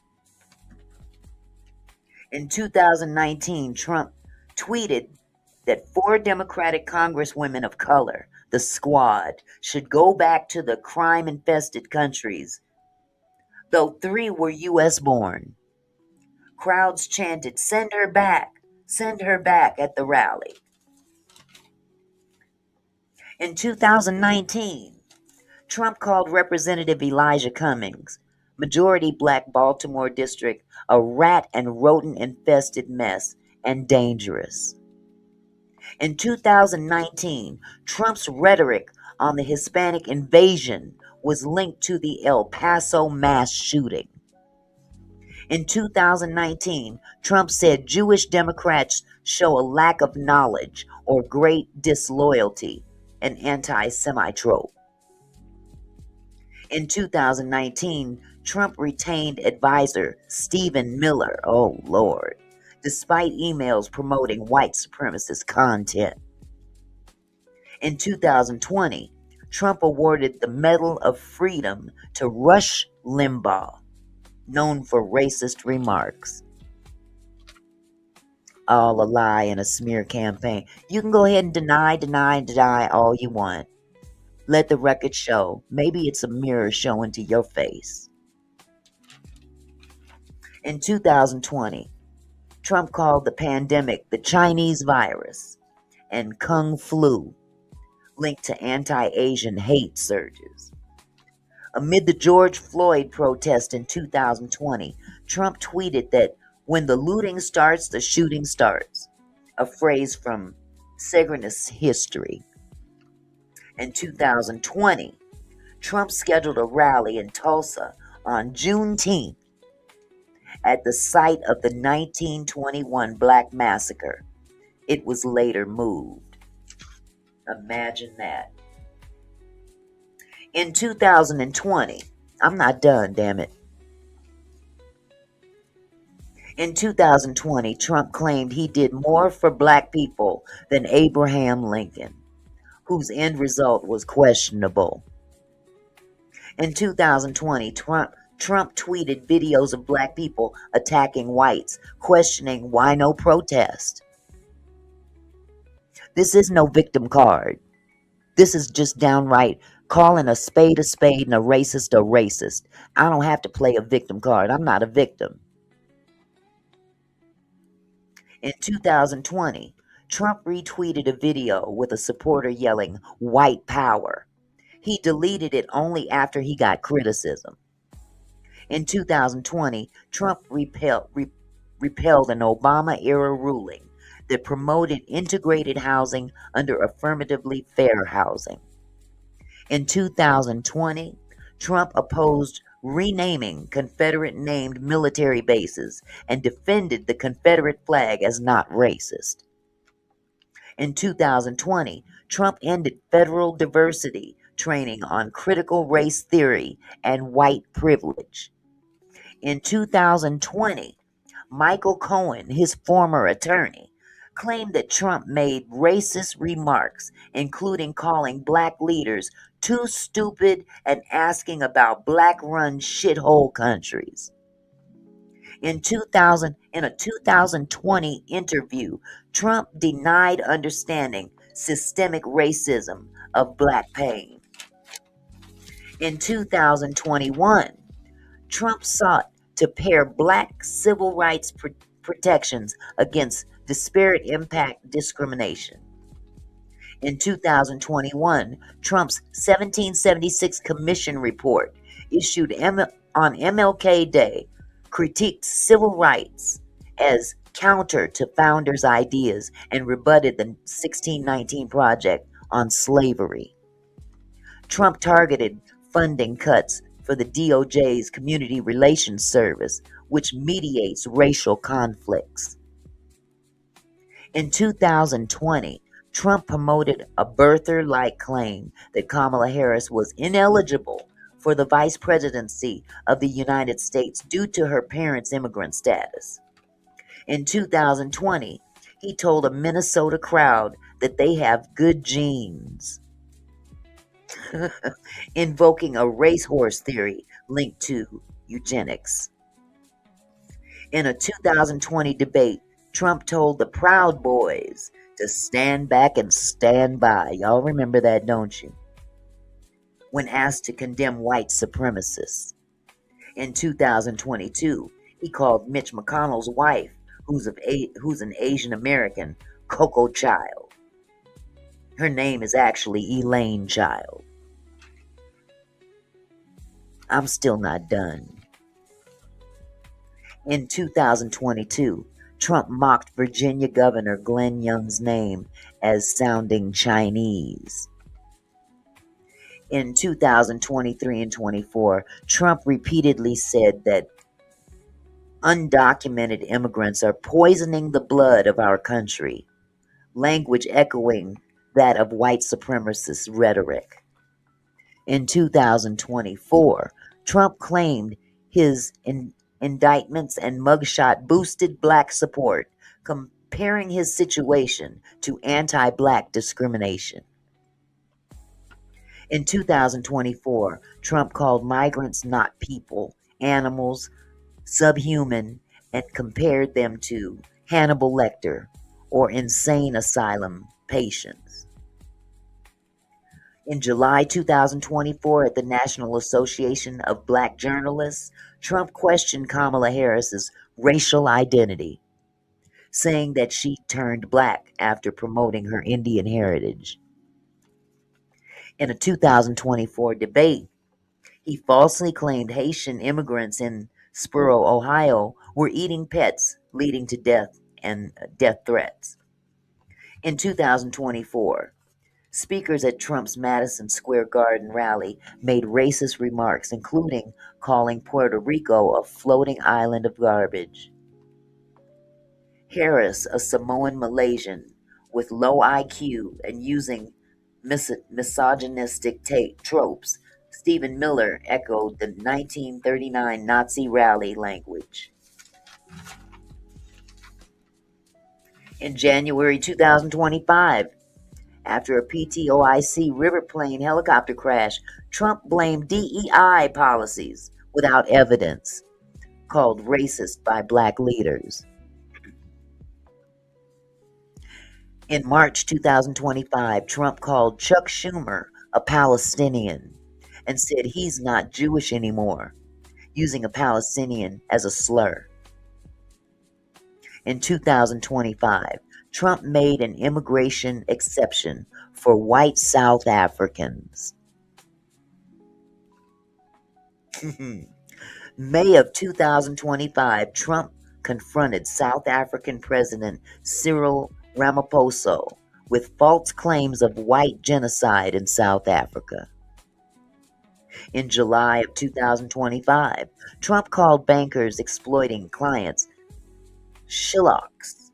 In 2019, Trump tweeted that 4 Democratic congresswomen of color, the squad, should go back to the crime-infested countries, though 3 were U.S. born. Crowds chanted, send her back at the rally. In 2019, Trump called Representative Elijah Cummings, majority black Baltimore district, a rat and rodent-infested mess and dangerous. In 2019, Trump's rhetoric on the Hispanic invasion was linked to the El Paso mass shooting. In 2019, Trump said Jewish Democrats show a lack of knowledge or great disloyalty, an anti-Semite-trope. In 2019, Trump retained advisor Stephen Miller, oh Lord, despite emails promoting white supremacist content. In 2020, Trump awarded the Medal of Freedom to Rush Limbaugh, known for racist remarks. All a lie and a smear campaign. You can go ahead and deny all you want. Let the record show. Maybe it's a mirror showing to your face. In 2020, Trump called the pandemic the Chinese virus and Kung flu, linked to anti-Asian hate surges. Amid the George Floyd protest in 2020, Trump tweeted that when the looting starts, the shooting starts, a phrase from Segregationist history. In 2020, Trump scheduled a rally in Tulsa on Juneteenth at the site of the 1921 Black Massacre. It was later moved. Imagine that. In 2020, I'm not done, damn it. In 2020, Trump claimed he did more for black people than Abraham Lincoln, whose end result was questionable. In 2020, Trump tweeted videos of black people attacking whites, questioning why no protest. This is no victim card. This is just downright calling a spade and a racist a racist. I don't have to play a victim card. I'm not a victim. In 2020, Trump retweeted a video with a supporter yelling, "White Power." He deleted it only after he got criticism. In 2020, Trump repelled an Obama-era ruling that promoted integrated housing under affirmatively fair housing. In 2020, Trump opposed renaming Confederate-named military bases and defended the Confederate flag as not racist. In 2020, Trump ended federal diversity training on critical race theory and white privilege. In 2020, Michael Cohen, his former attorney, claimed that Trump made racist remarks, including calling black leaders too stupid and asking about black-run shithole countries. In a 2020 interview, Trump denied understanding systemic racism of black pain. In 2021, Trump sought to pair black civil rights protections against disparate impact discrimination. In 2021, Trump's 1776 Commission report, issued on MLK Day, critiqued civil rights as counter to founders' ideas and rebutted the 1619 Project on slavery. Trump targeted funding cuts for the DOJ's Community Relations Service, which mediates racial conflicts. In 2020, Trump promoted a birther-like claim that Kamala Harris was ineligible for the vice presidency of the United States due to her parents' immigrant status. In 2020, he told a Minnesota crowd that they have good genes, invoking a racehorse theory linked to eugenics. In a 2020 debate, Trump told the Proud Boys to stand back and stand by. Y'all remember that, don't you? When asked to condemn white supremacists. In 2022, he called Mitch McConnell's wife, who's an Asian American, Coco Child. Her name is actually Elaine Child. I'm still not done. In 2022, Trump mocked Virginia Governor Glenn Young's name as sounding Chinese. In 2023 and 24, Trump repeatedly said that undocumented immigrants are poisoning the blood of our country, language echoing that of white supremacist rhetoric. In 2024, Trump claimed his indictments and mugshot boosted black support, comparing his situation to anti-black discrimination. In 2024, Trump called migrants not people, animals, subhuman, and compared them to Hannibal Lecter or insane asylum patients. In July 2024, at the National Association of Black Journalists, Trump questioned Kamala Harris's racial identity, saying that she turned black after promoting her Indian heritage. In a 2024 debate, he falsely claimed Haitian immigrants in Spuro, Ohio, were eating pets, leading to death and death threats. In 2024, speakers at Trump's Madison Square Garden rally made racist remarks, including calling Puerto Rico a floating island of garbage. Harris, a Samoan Malaysian with low IQ and using misogynistic tropes, Stephen Miller echoed the 1939 Nazi rally language. In January 2025, After a PTOIC river plane helicopter crash, Trump blamed DEI policies without evidence, called racist by black leaders. In March 2025, Trump called Chuck Schumer a Palestinian and said he's not Jewish anymore, using a Palestinian as a slur. In 2025, Trump made an immigration exception for white South Africans. May of 2025, Trump confronted South African President Cyril Ramaphosa with false claims of white genocide in South Africa. In July of 2025, Trump called bankers exploiting clients shillocks,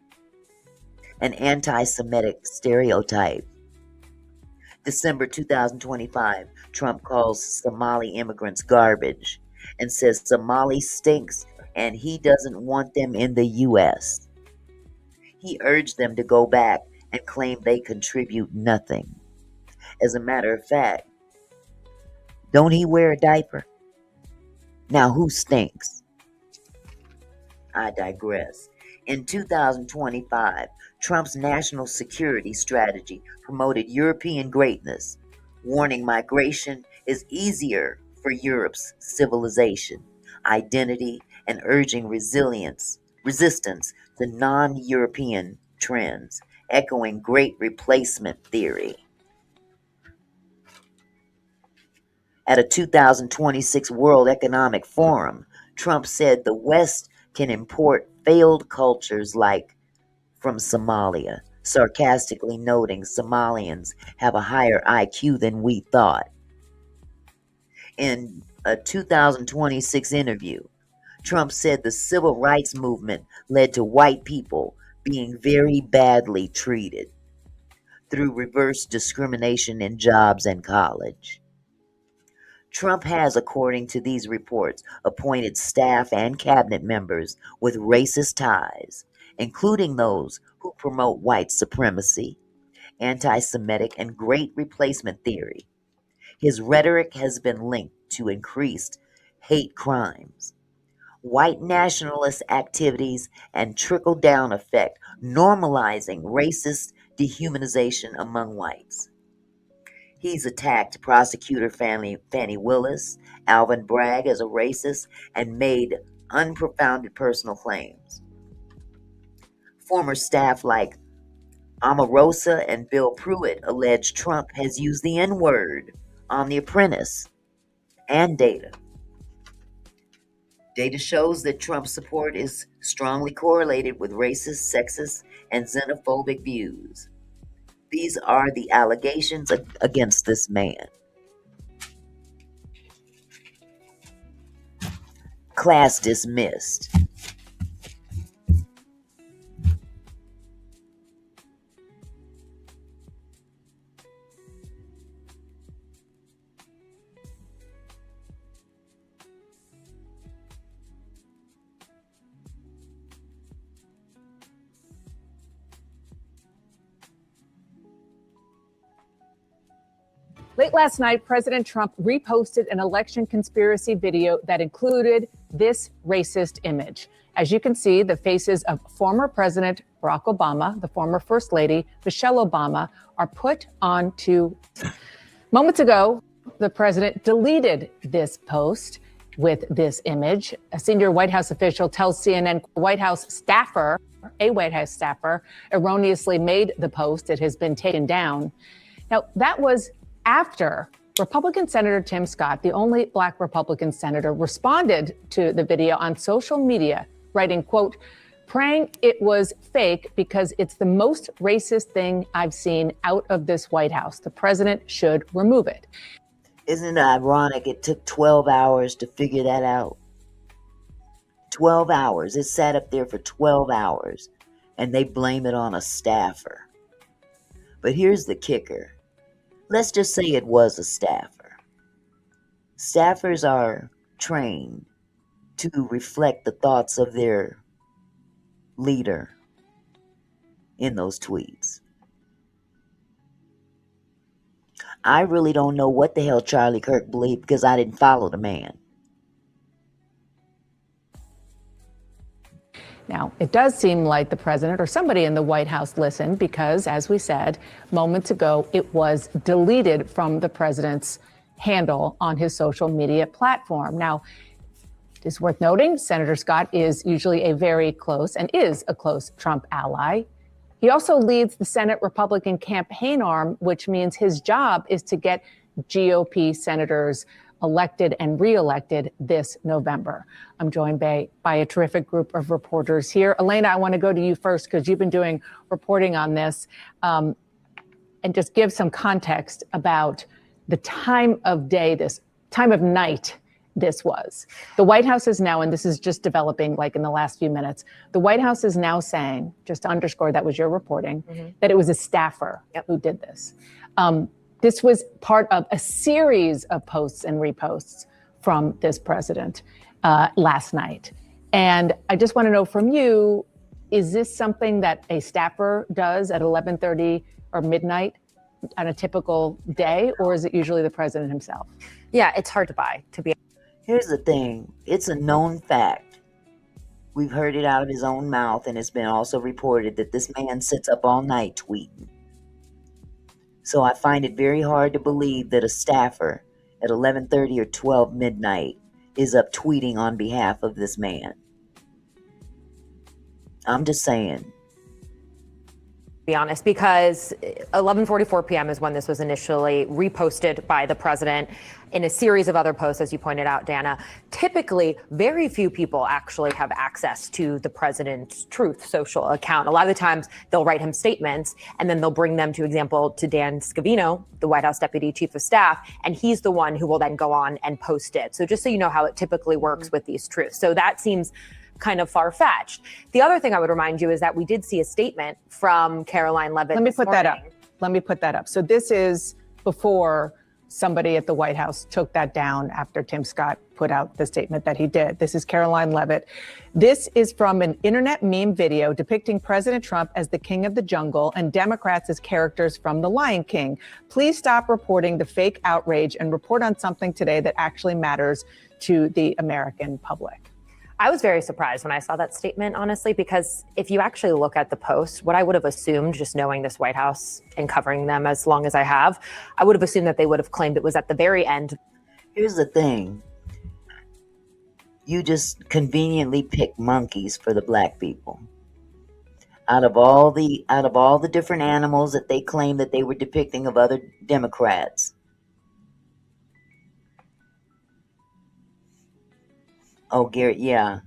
an anti-Semitic stereotype. December 2025, Trump calls Somali immigrants garbage and says Somali stinks and he doesn't want them in the U.S. He urged them to go back and claimed they contribute nothing. As a matter of fact, don't he wear a diaper? Now who stinks? I digress. In 2025, Trump's national security strategy promoted European greatness, warning migration is easier for Europe's civilization, identity, and urging resistance to non-European trends, echoing Great Replacement theory. At a 2026 World Economic Forum, Trump said the West can import failed cultures like from Somalia, sarcastically noting Somalians have a higher IQ than we thought. In a 2026 interview, Trump said the civil rights movement led to white people being very badly treated through reverse discrimination in jobs and college. Trump has, according to these reports, appointed staff and cabinet members with racist ties, including those who promote white supremacy, anti-Semitic, and Great Replacement theory. His rhetoric has been linked to increased hate crimes, white nationalist activities, and trickle-down effect, normalizing racist dehumanization among whites. He's attacked prosecutor Fannie Willis, Alvin Bragg as a racist, and made unprofounded personal claims. Former staff like Omarosa and Bill Pruitt allege Trump has used the N-word on The Apprentice and data. Data shows that Trump's support is strongly correlated with racist, sexist, and xenophobic views. These are the allegations against this man. Class dismissed. Late last night, President Trump reposted an election conspiracy video that included this racist image. As you can see, the faces of former President Barack Obama, the former First Lady Michelle Obama, are put onto. Moments ago, the president deleted this post with this image. A senior White House official tells CNN a White House staffer erroneously made the post. It has been taken down. Now, that was after Republican Senator Tim Scott, the only Black Republican senator, responded to the video on social media, writing, quote, "Praying it was fake because it's the most racist thing I've seen out of this White House. The president should remove it." Isn't it ironic it took 12 hours to figure that out? 12 hours. It sat up there for 12 hours, and they blame it on a staffer. But here's the kicker. Let's just say it was a staffer. Staffers are trained to reflect the thoughts of their leader in those tweets. I really don't know what the hell Charlie Kirk believed because I didn't follow the man. Now, it does seem like the president or somebody in the White House listened because, as we said moments ago, it was deleted from the president's handle on his social media platform. Now, it's worth noting, Senator Scott is usually a very close and is a close Trump ally. He also leads the Senate Republican campaign arm, which means his job is to get GOP senators elected and reelected this November. I'm joined by a terrific group of reporters here. Elena, I want to go to you first because you've been doing reporting on this, and just give some context about the time of day, this time of night this was. The White House is now, and this is just developing like in the last few minutes, the White House is now saying, just to underscore that was your reporting, that it was a staffer who did this. This was part of a series of posts and reposts from this president last night. And I just want to know from you, is this something that a staffer does at 11:30 or midnight on a typical day, or is it usually the president himself? Yeah, it's hard to buy, to be. Here's the thing. It's a known fact. We've heard it out of his own mouth, and it's been also reported that this man sits up all night tweeting. So I find it very hard to believe that a staffer at 11:30 or 12 midnight is up tweeting on behalf of this man. I'm just saying. Be honest, because 11:44 p.m. is when this was initially reposted by the president in a series of other posts, as you pointed out, Dana. Typically, very few people actually have access to the president's Truth social account. A lot of the times, they'll write him statements, and then they'll bring them, to example, to Dan Scavino, the White House Deputy Chief of Staff, and he's the one who will then go on and post it. So just so you know how it typically works with these truths. So that seems kind of far-fetched. The other thing I would remind you is that we did see a statement from Caroline Leavitt. Let me put that up. So this is before somebody at the White House took that down after Tim Scott put out the statement that he did. This is Caroline Leavitt. This is from an internet meme video depicting President Trump as the king of the jungle and Democrats as characters from The Lion King. Please stop reporting the fake outrage and report on something today that actually matters to the American public. I was very surprised when I saw that statement, honestly, because if you actually look at the post, what I would have assumed, just knowing this White House and covering them as long as I have, I would have assumed that they would have claimed it was at the very end. Here's the thing. You just conveniently pick monkeys for the black people. Out of all the different animals that they claim that they were depicting of other Democrats. Oh, Gary, yeah.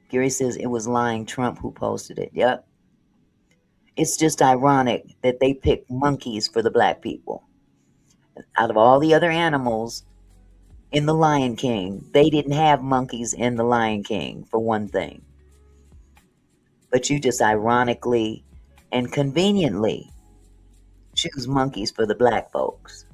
Gary says it was lying Trump who posted it. Yep. It's just ironic that they picked monkeys for the black people. Out of all the other animals in The Lion King, they didn't have monkeys in The Lion King, for one thing. But you just ironically and conveniently choose monkeys for the black folks.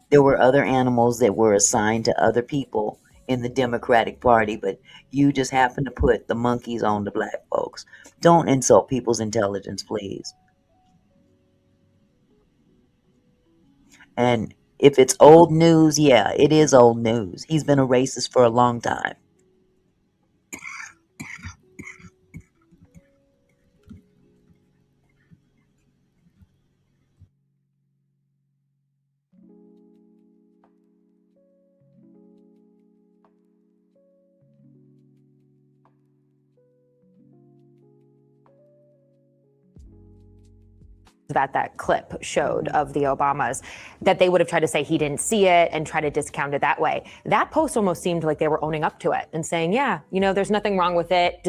There were other animals that were assigned to other people in the Democratic Party, but you just happen to put the monkeys on the black folks. Don't insult people's intelligence, please. And if it's old news, yeah, it is old news. He's been a racist for a long time. That clip showed of the Obamas, that they would have tried to say he didn't see it and try to discount it that way. That post almost seemed like they were owning up to it and saying, yeah, there's nothing wrong with it,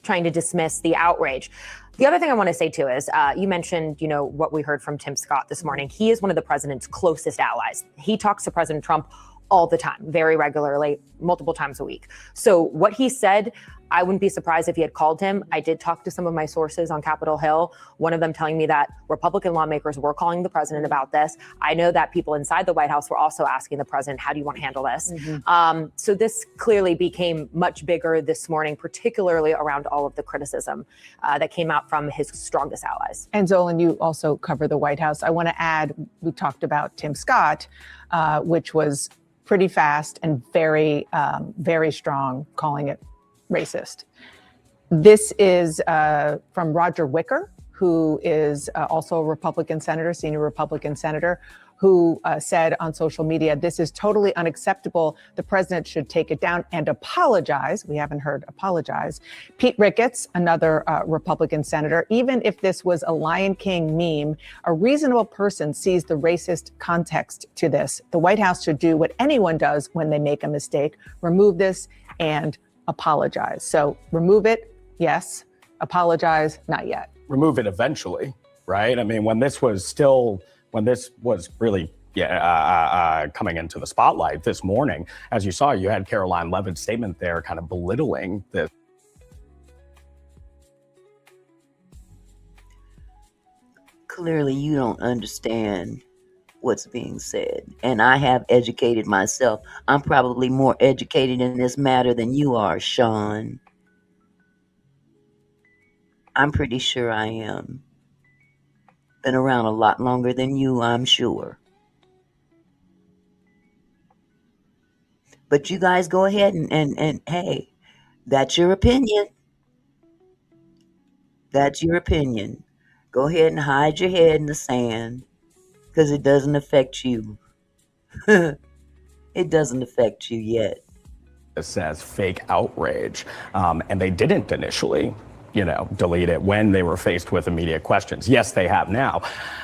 trying to dismiss the outrage. The other thing I want to say, too, is you mentioned, what we heard from Tim Scott this morning. He is one of the president's closest allies. He talks to President Trump all the time, very regularly, multiple times a week. So what he said, I wouldn't be surprised if he had called him. I did talk to some of my sources on Capitol Hill, one of them telling me that Republican lawmakers were calling the president about this. I know that people inside the White House were also asking the president, how do you want to handle this? So this clearly became much bigger this morning, particularly around all of the criticism that came out from his strongest allies. And Zolan, you also cover the White House. I want to add, we talked about Tim Scott, which was pretty fast and very, very strong, calling it racist. This is from Roger Wicker, who is also a Republican senator, senior Republican senator, who said on social media, this is totally unacceptable. The president should take it down and apologize. We haven't heard apologize. Pete Ricketts, another Republican senator, even if this was a Lion King meme, a reasonable person sees the racist context to this. The White House should do what anyone does when they make a mistake, remove this and apologize. So remove it, yes. Apologize, not yet. Remove it eventually, right? I mean, when this was really coming into the spotlight this morning, as you saw, you had Caroline Levitt's statement there kind of belittling this. Clearly, you don't understand what's being said. And I have educated myself. I'm probably more educated in this matter than you are, Sean. I'm pretty sure I am. Been around a lot longer than you, I'm sure. But you guys go ahead and hey, that's your opinion. That's your opinion. Go ahead and hide your head in the sand because it doesn't affect you. It doesn't affect you yet. It says fake outrage, and they didn't initially, delete it when they were faced with immediate questions. Yes, they have now.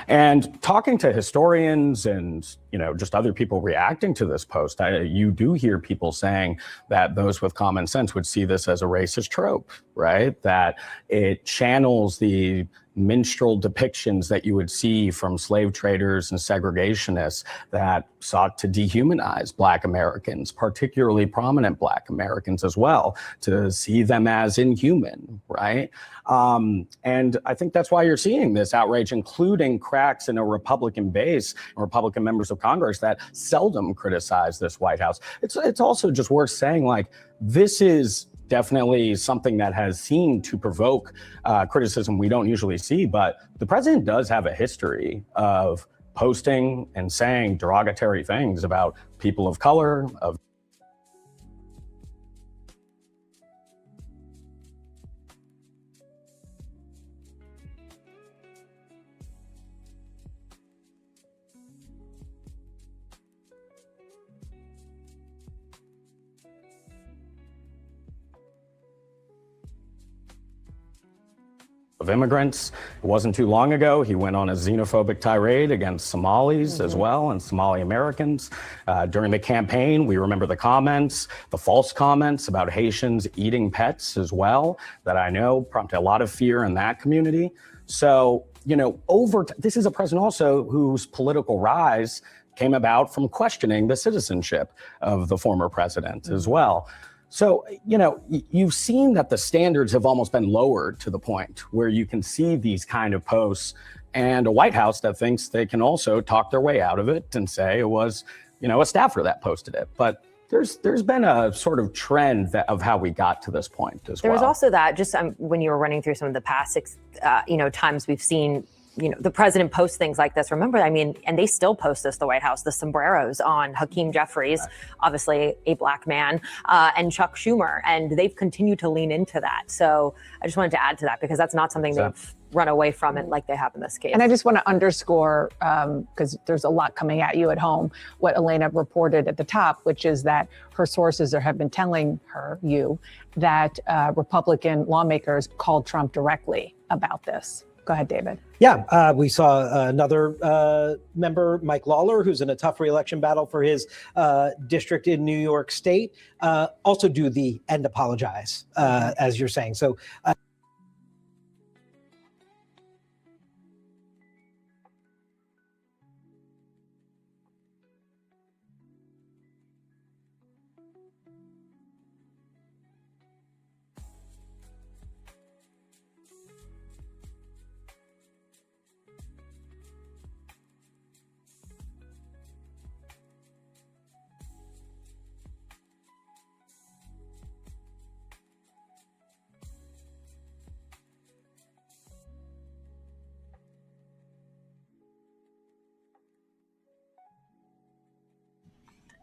And talking to historians and, just other people reacting to this post, you do hear people saying that those with common sense would see this as a racist trope, right? That it channels the minstrel depictions that you would see from slave traders and segregationists that sought to dehumanize Black Americans, particularly prominent Black Americans as well, to see them as inhuman, right? And I think that's why you're seeing this outrage, including cracks in a Republican base, Republican members of Congress that seldom criticize this White House. It's also just worth saying, this is definitely something that has seemed to provoke criticism we don't usually see, but the president does have a history of posting and saying derogatory things about people of color, of immigrants. It wasn't too long ago, he went on a xenophobic tirade against Somalis as well, and Somali Americans. During the campaign, we remember the comments, the false comments about Haitians eating pets as well, that I know prompted a lot of fear in that community. So, this is a president also whose political rise came about from questioning the citizenship of the former president as well. So, you've seen that the standards have almost been lowered to the point where you can see these kind of posts and a White House that thinks they can also talk their way out of it and say it was, a staffer that posted it. But there's been a sort of trend of how we got to this point as well. There was also that, just when you were running through some of the past times we've seen the president posts things like this. Remember, and they still post this, the White House, the sombreros on Hakeem Jeffries, obviously a Black man, and Chuck Schumer. And they've continued to lean into that. So I just wanted to add to that because that's not something they've run away from it like they have in this case. And I just want to underscore, because there's a lot coming at you at home, what Elena reported at the top, which is that her sources have been telling you, that Republican lawmakers called Trump directly about this. Go ahead, David. Yeah, we saw another member, Mike Lawler, who's in a tough re-election battle for his district in New York State, also do the and apologize, as you're saying. So.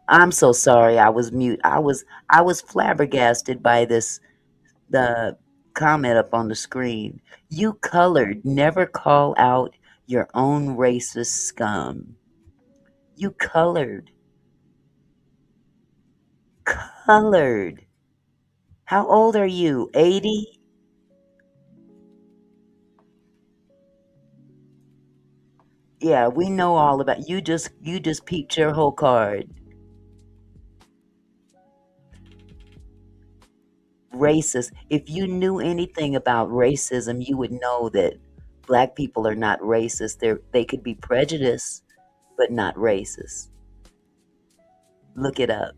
I'm so sorry. I was mute. I was flabbergasted by the comment up on the screen. You colored. Never call out your own racist scum. You colored. Colored. How old are you? 80? Yeah, we know all about you. Just peeped your whole card. Racist. If you knew anything about racism, you would know that black people are not racist. They could be prejudiced, but not racist. Look it up.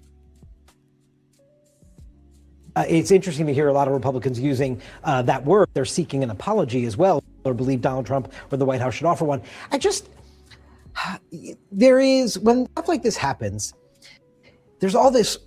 It's interesting to hear a lot of Republicans using that word. They're seeking an apology as well, or believe Donald Trump or the White House should offer one. There is, when stuff like this happens, there's all this,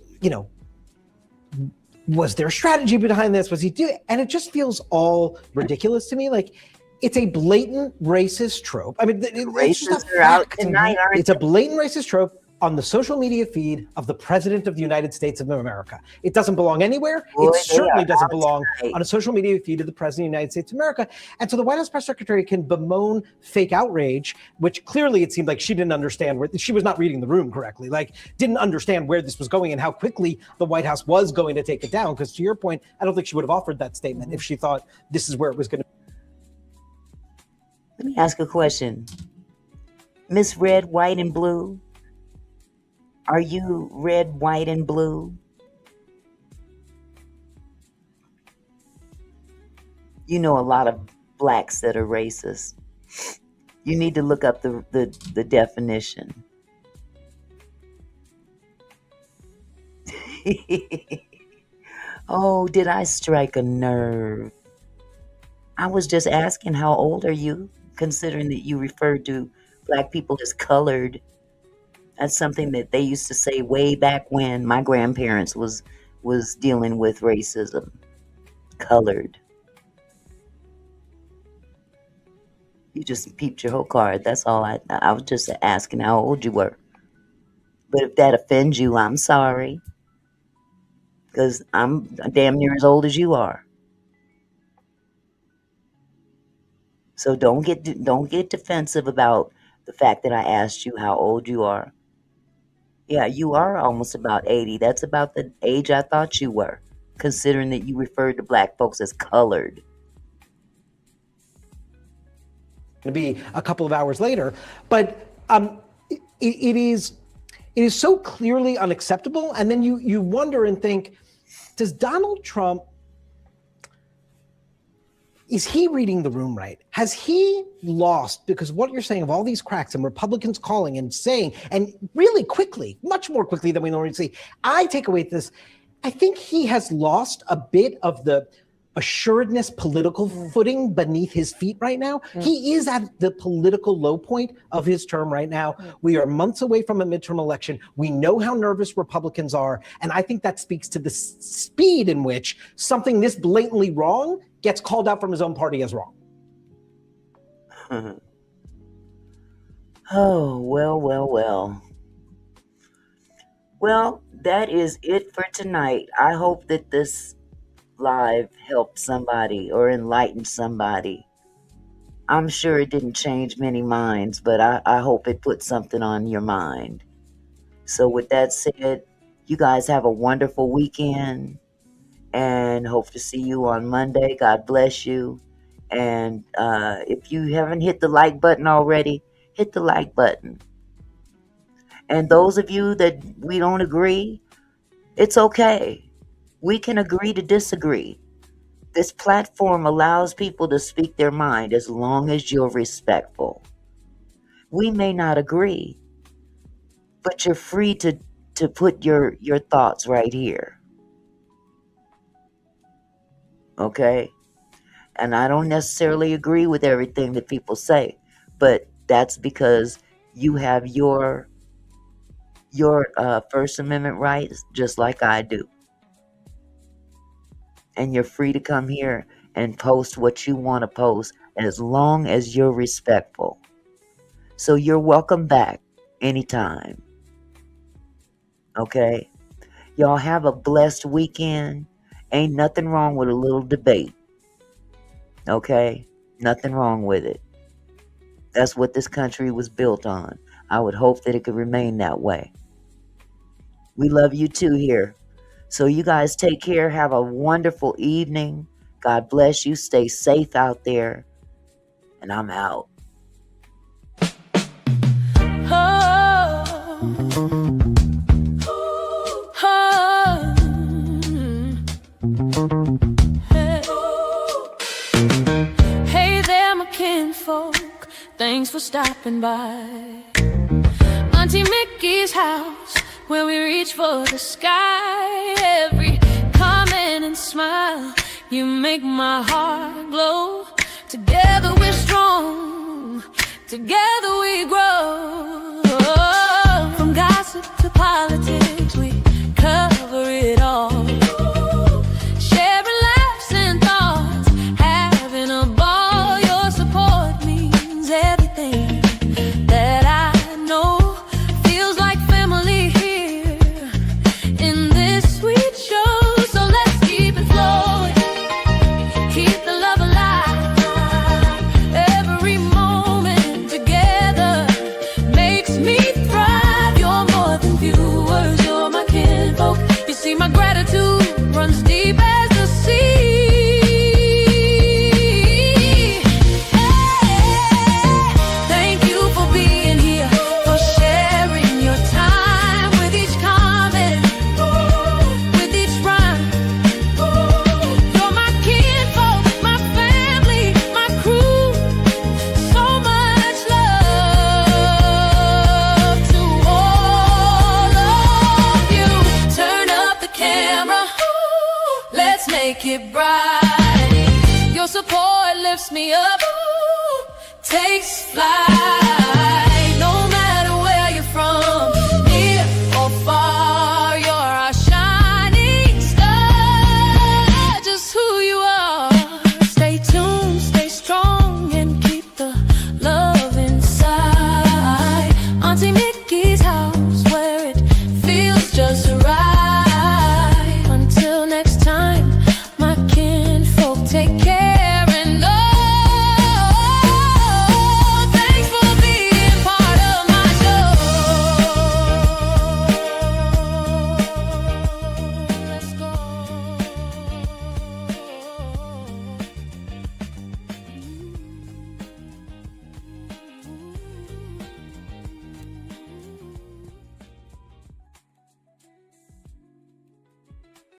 was there a strategy behind this? Was he doing? And it just feels all ridiculous to me. Like, it's a blatant racist trope. I mean, it's just Racists are out tonight, aren't it's a blatant racist trope on the social media feed of the President of the United States of America. It doesn't belong anywhere. Boy, It certainly they are doesn't out belong tonight. on a social media feed of the President of the United States of America. And so the White House press secretary can bemoan fake outrage, which clearly it seemed like she didn't understand where she was not reading the room correctly, like didn't understand where this was going and how quickly the White House was going to take it down. Because to your point, I don't think she would have offered that statement if she thought this is where it was going to. Let me ask a question. Miss Red, White, and Blue, are you red, white, and blue? You know a lot of blacks that are racist. You need to look up the definition. Oh, did I strike a nerve? I was just asking, how old are you, considering that you referred to black people as colored. That's something that they used to say way back when my grandparents was dealing with racism. Colored. You just peeped your whole card. That's all. I was just asking how old you were. But if that offends you, I'm sorry. Because I'm damn near as old as you are. So don't get defensive about the fact that I asked you how old you are. Yeah, you are almost about 80. That's about the age I thought you were, considering that you referred to black folks as colored. To be a couple of hours later, but it is so clearly unacceptable. And then you wonder and think, does Donald Trump, is he reading the room right? Has he lost, because what you're saying of all these cracks and Republicans calling and saying, and really quickly, much more quickly than we normally see, I take away this, I think he has lost a bit of the assuredness, political footing beneath his feet right now. He is at the political low point of his term right now. We are months away from a midterm election. We know how nervous Republicans are. And I think that speaks to the speed in which something this blatantly wrong gets called out from his own party as wrong. Oh, well. Well, that is it for tonight. I hope that this live helped somebody or enlightened somebody. I'm sure it didn't change many minds, but I hope it put something on your mind. So with that said, you guys have a wonderful weekend and hope to see you on Monday. God bless you. And if you haven't hit the like button already, hit the like button. And those of you that we don't agree, it's okay. We can agree to disagree. This platform allows people to speak their mind as long as you're respectful. We may not agree, but you're free to put your thoughts right here. Okay? And I don't necessarily agree with everything that people say, but that's because you have your First Amendment rights just like I do. And you're free to come here and post what you want to post as long as you're respectful. So you're welcome back anytime. Okay? Y'all have a blessed weekend. Ain't nothing wrong with a little debate. Okay? Nothing wrong with it. That's what this country was built on. I would hope that it could remain that way. We love you too here. So you guys take care. Have a wonderful evening. God bless you. Stay safe out there. And I'm out. Hey there, my kinfolk. Thanks for stopping by. Auntie Mickey's house, where we reach for the sky. Every comment and smile, you make my heart glow. Together we're strong, together we grow. From gossip to politics, we cover it all. Sharing laughs and thoughts, having a ball. Your support means everything that I know. Feels like family here in this sweet show. So let's keep it flowing, keep the love alive. Every moment together makes me thrive. You're more than viewers, you're my kinfolk. You see, my gratitude runs deep as the sea. Thank you for being here, for sharing your time with each comment, with each rhyme. You're my kinfolk, my family, my crew. So much love to all of you. Turn up the camera, let's make it bright. Your support lifts me up, takes flight.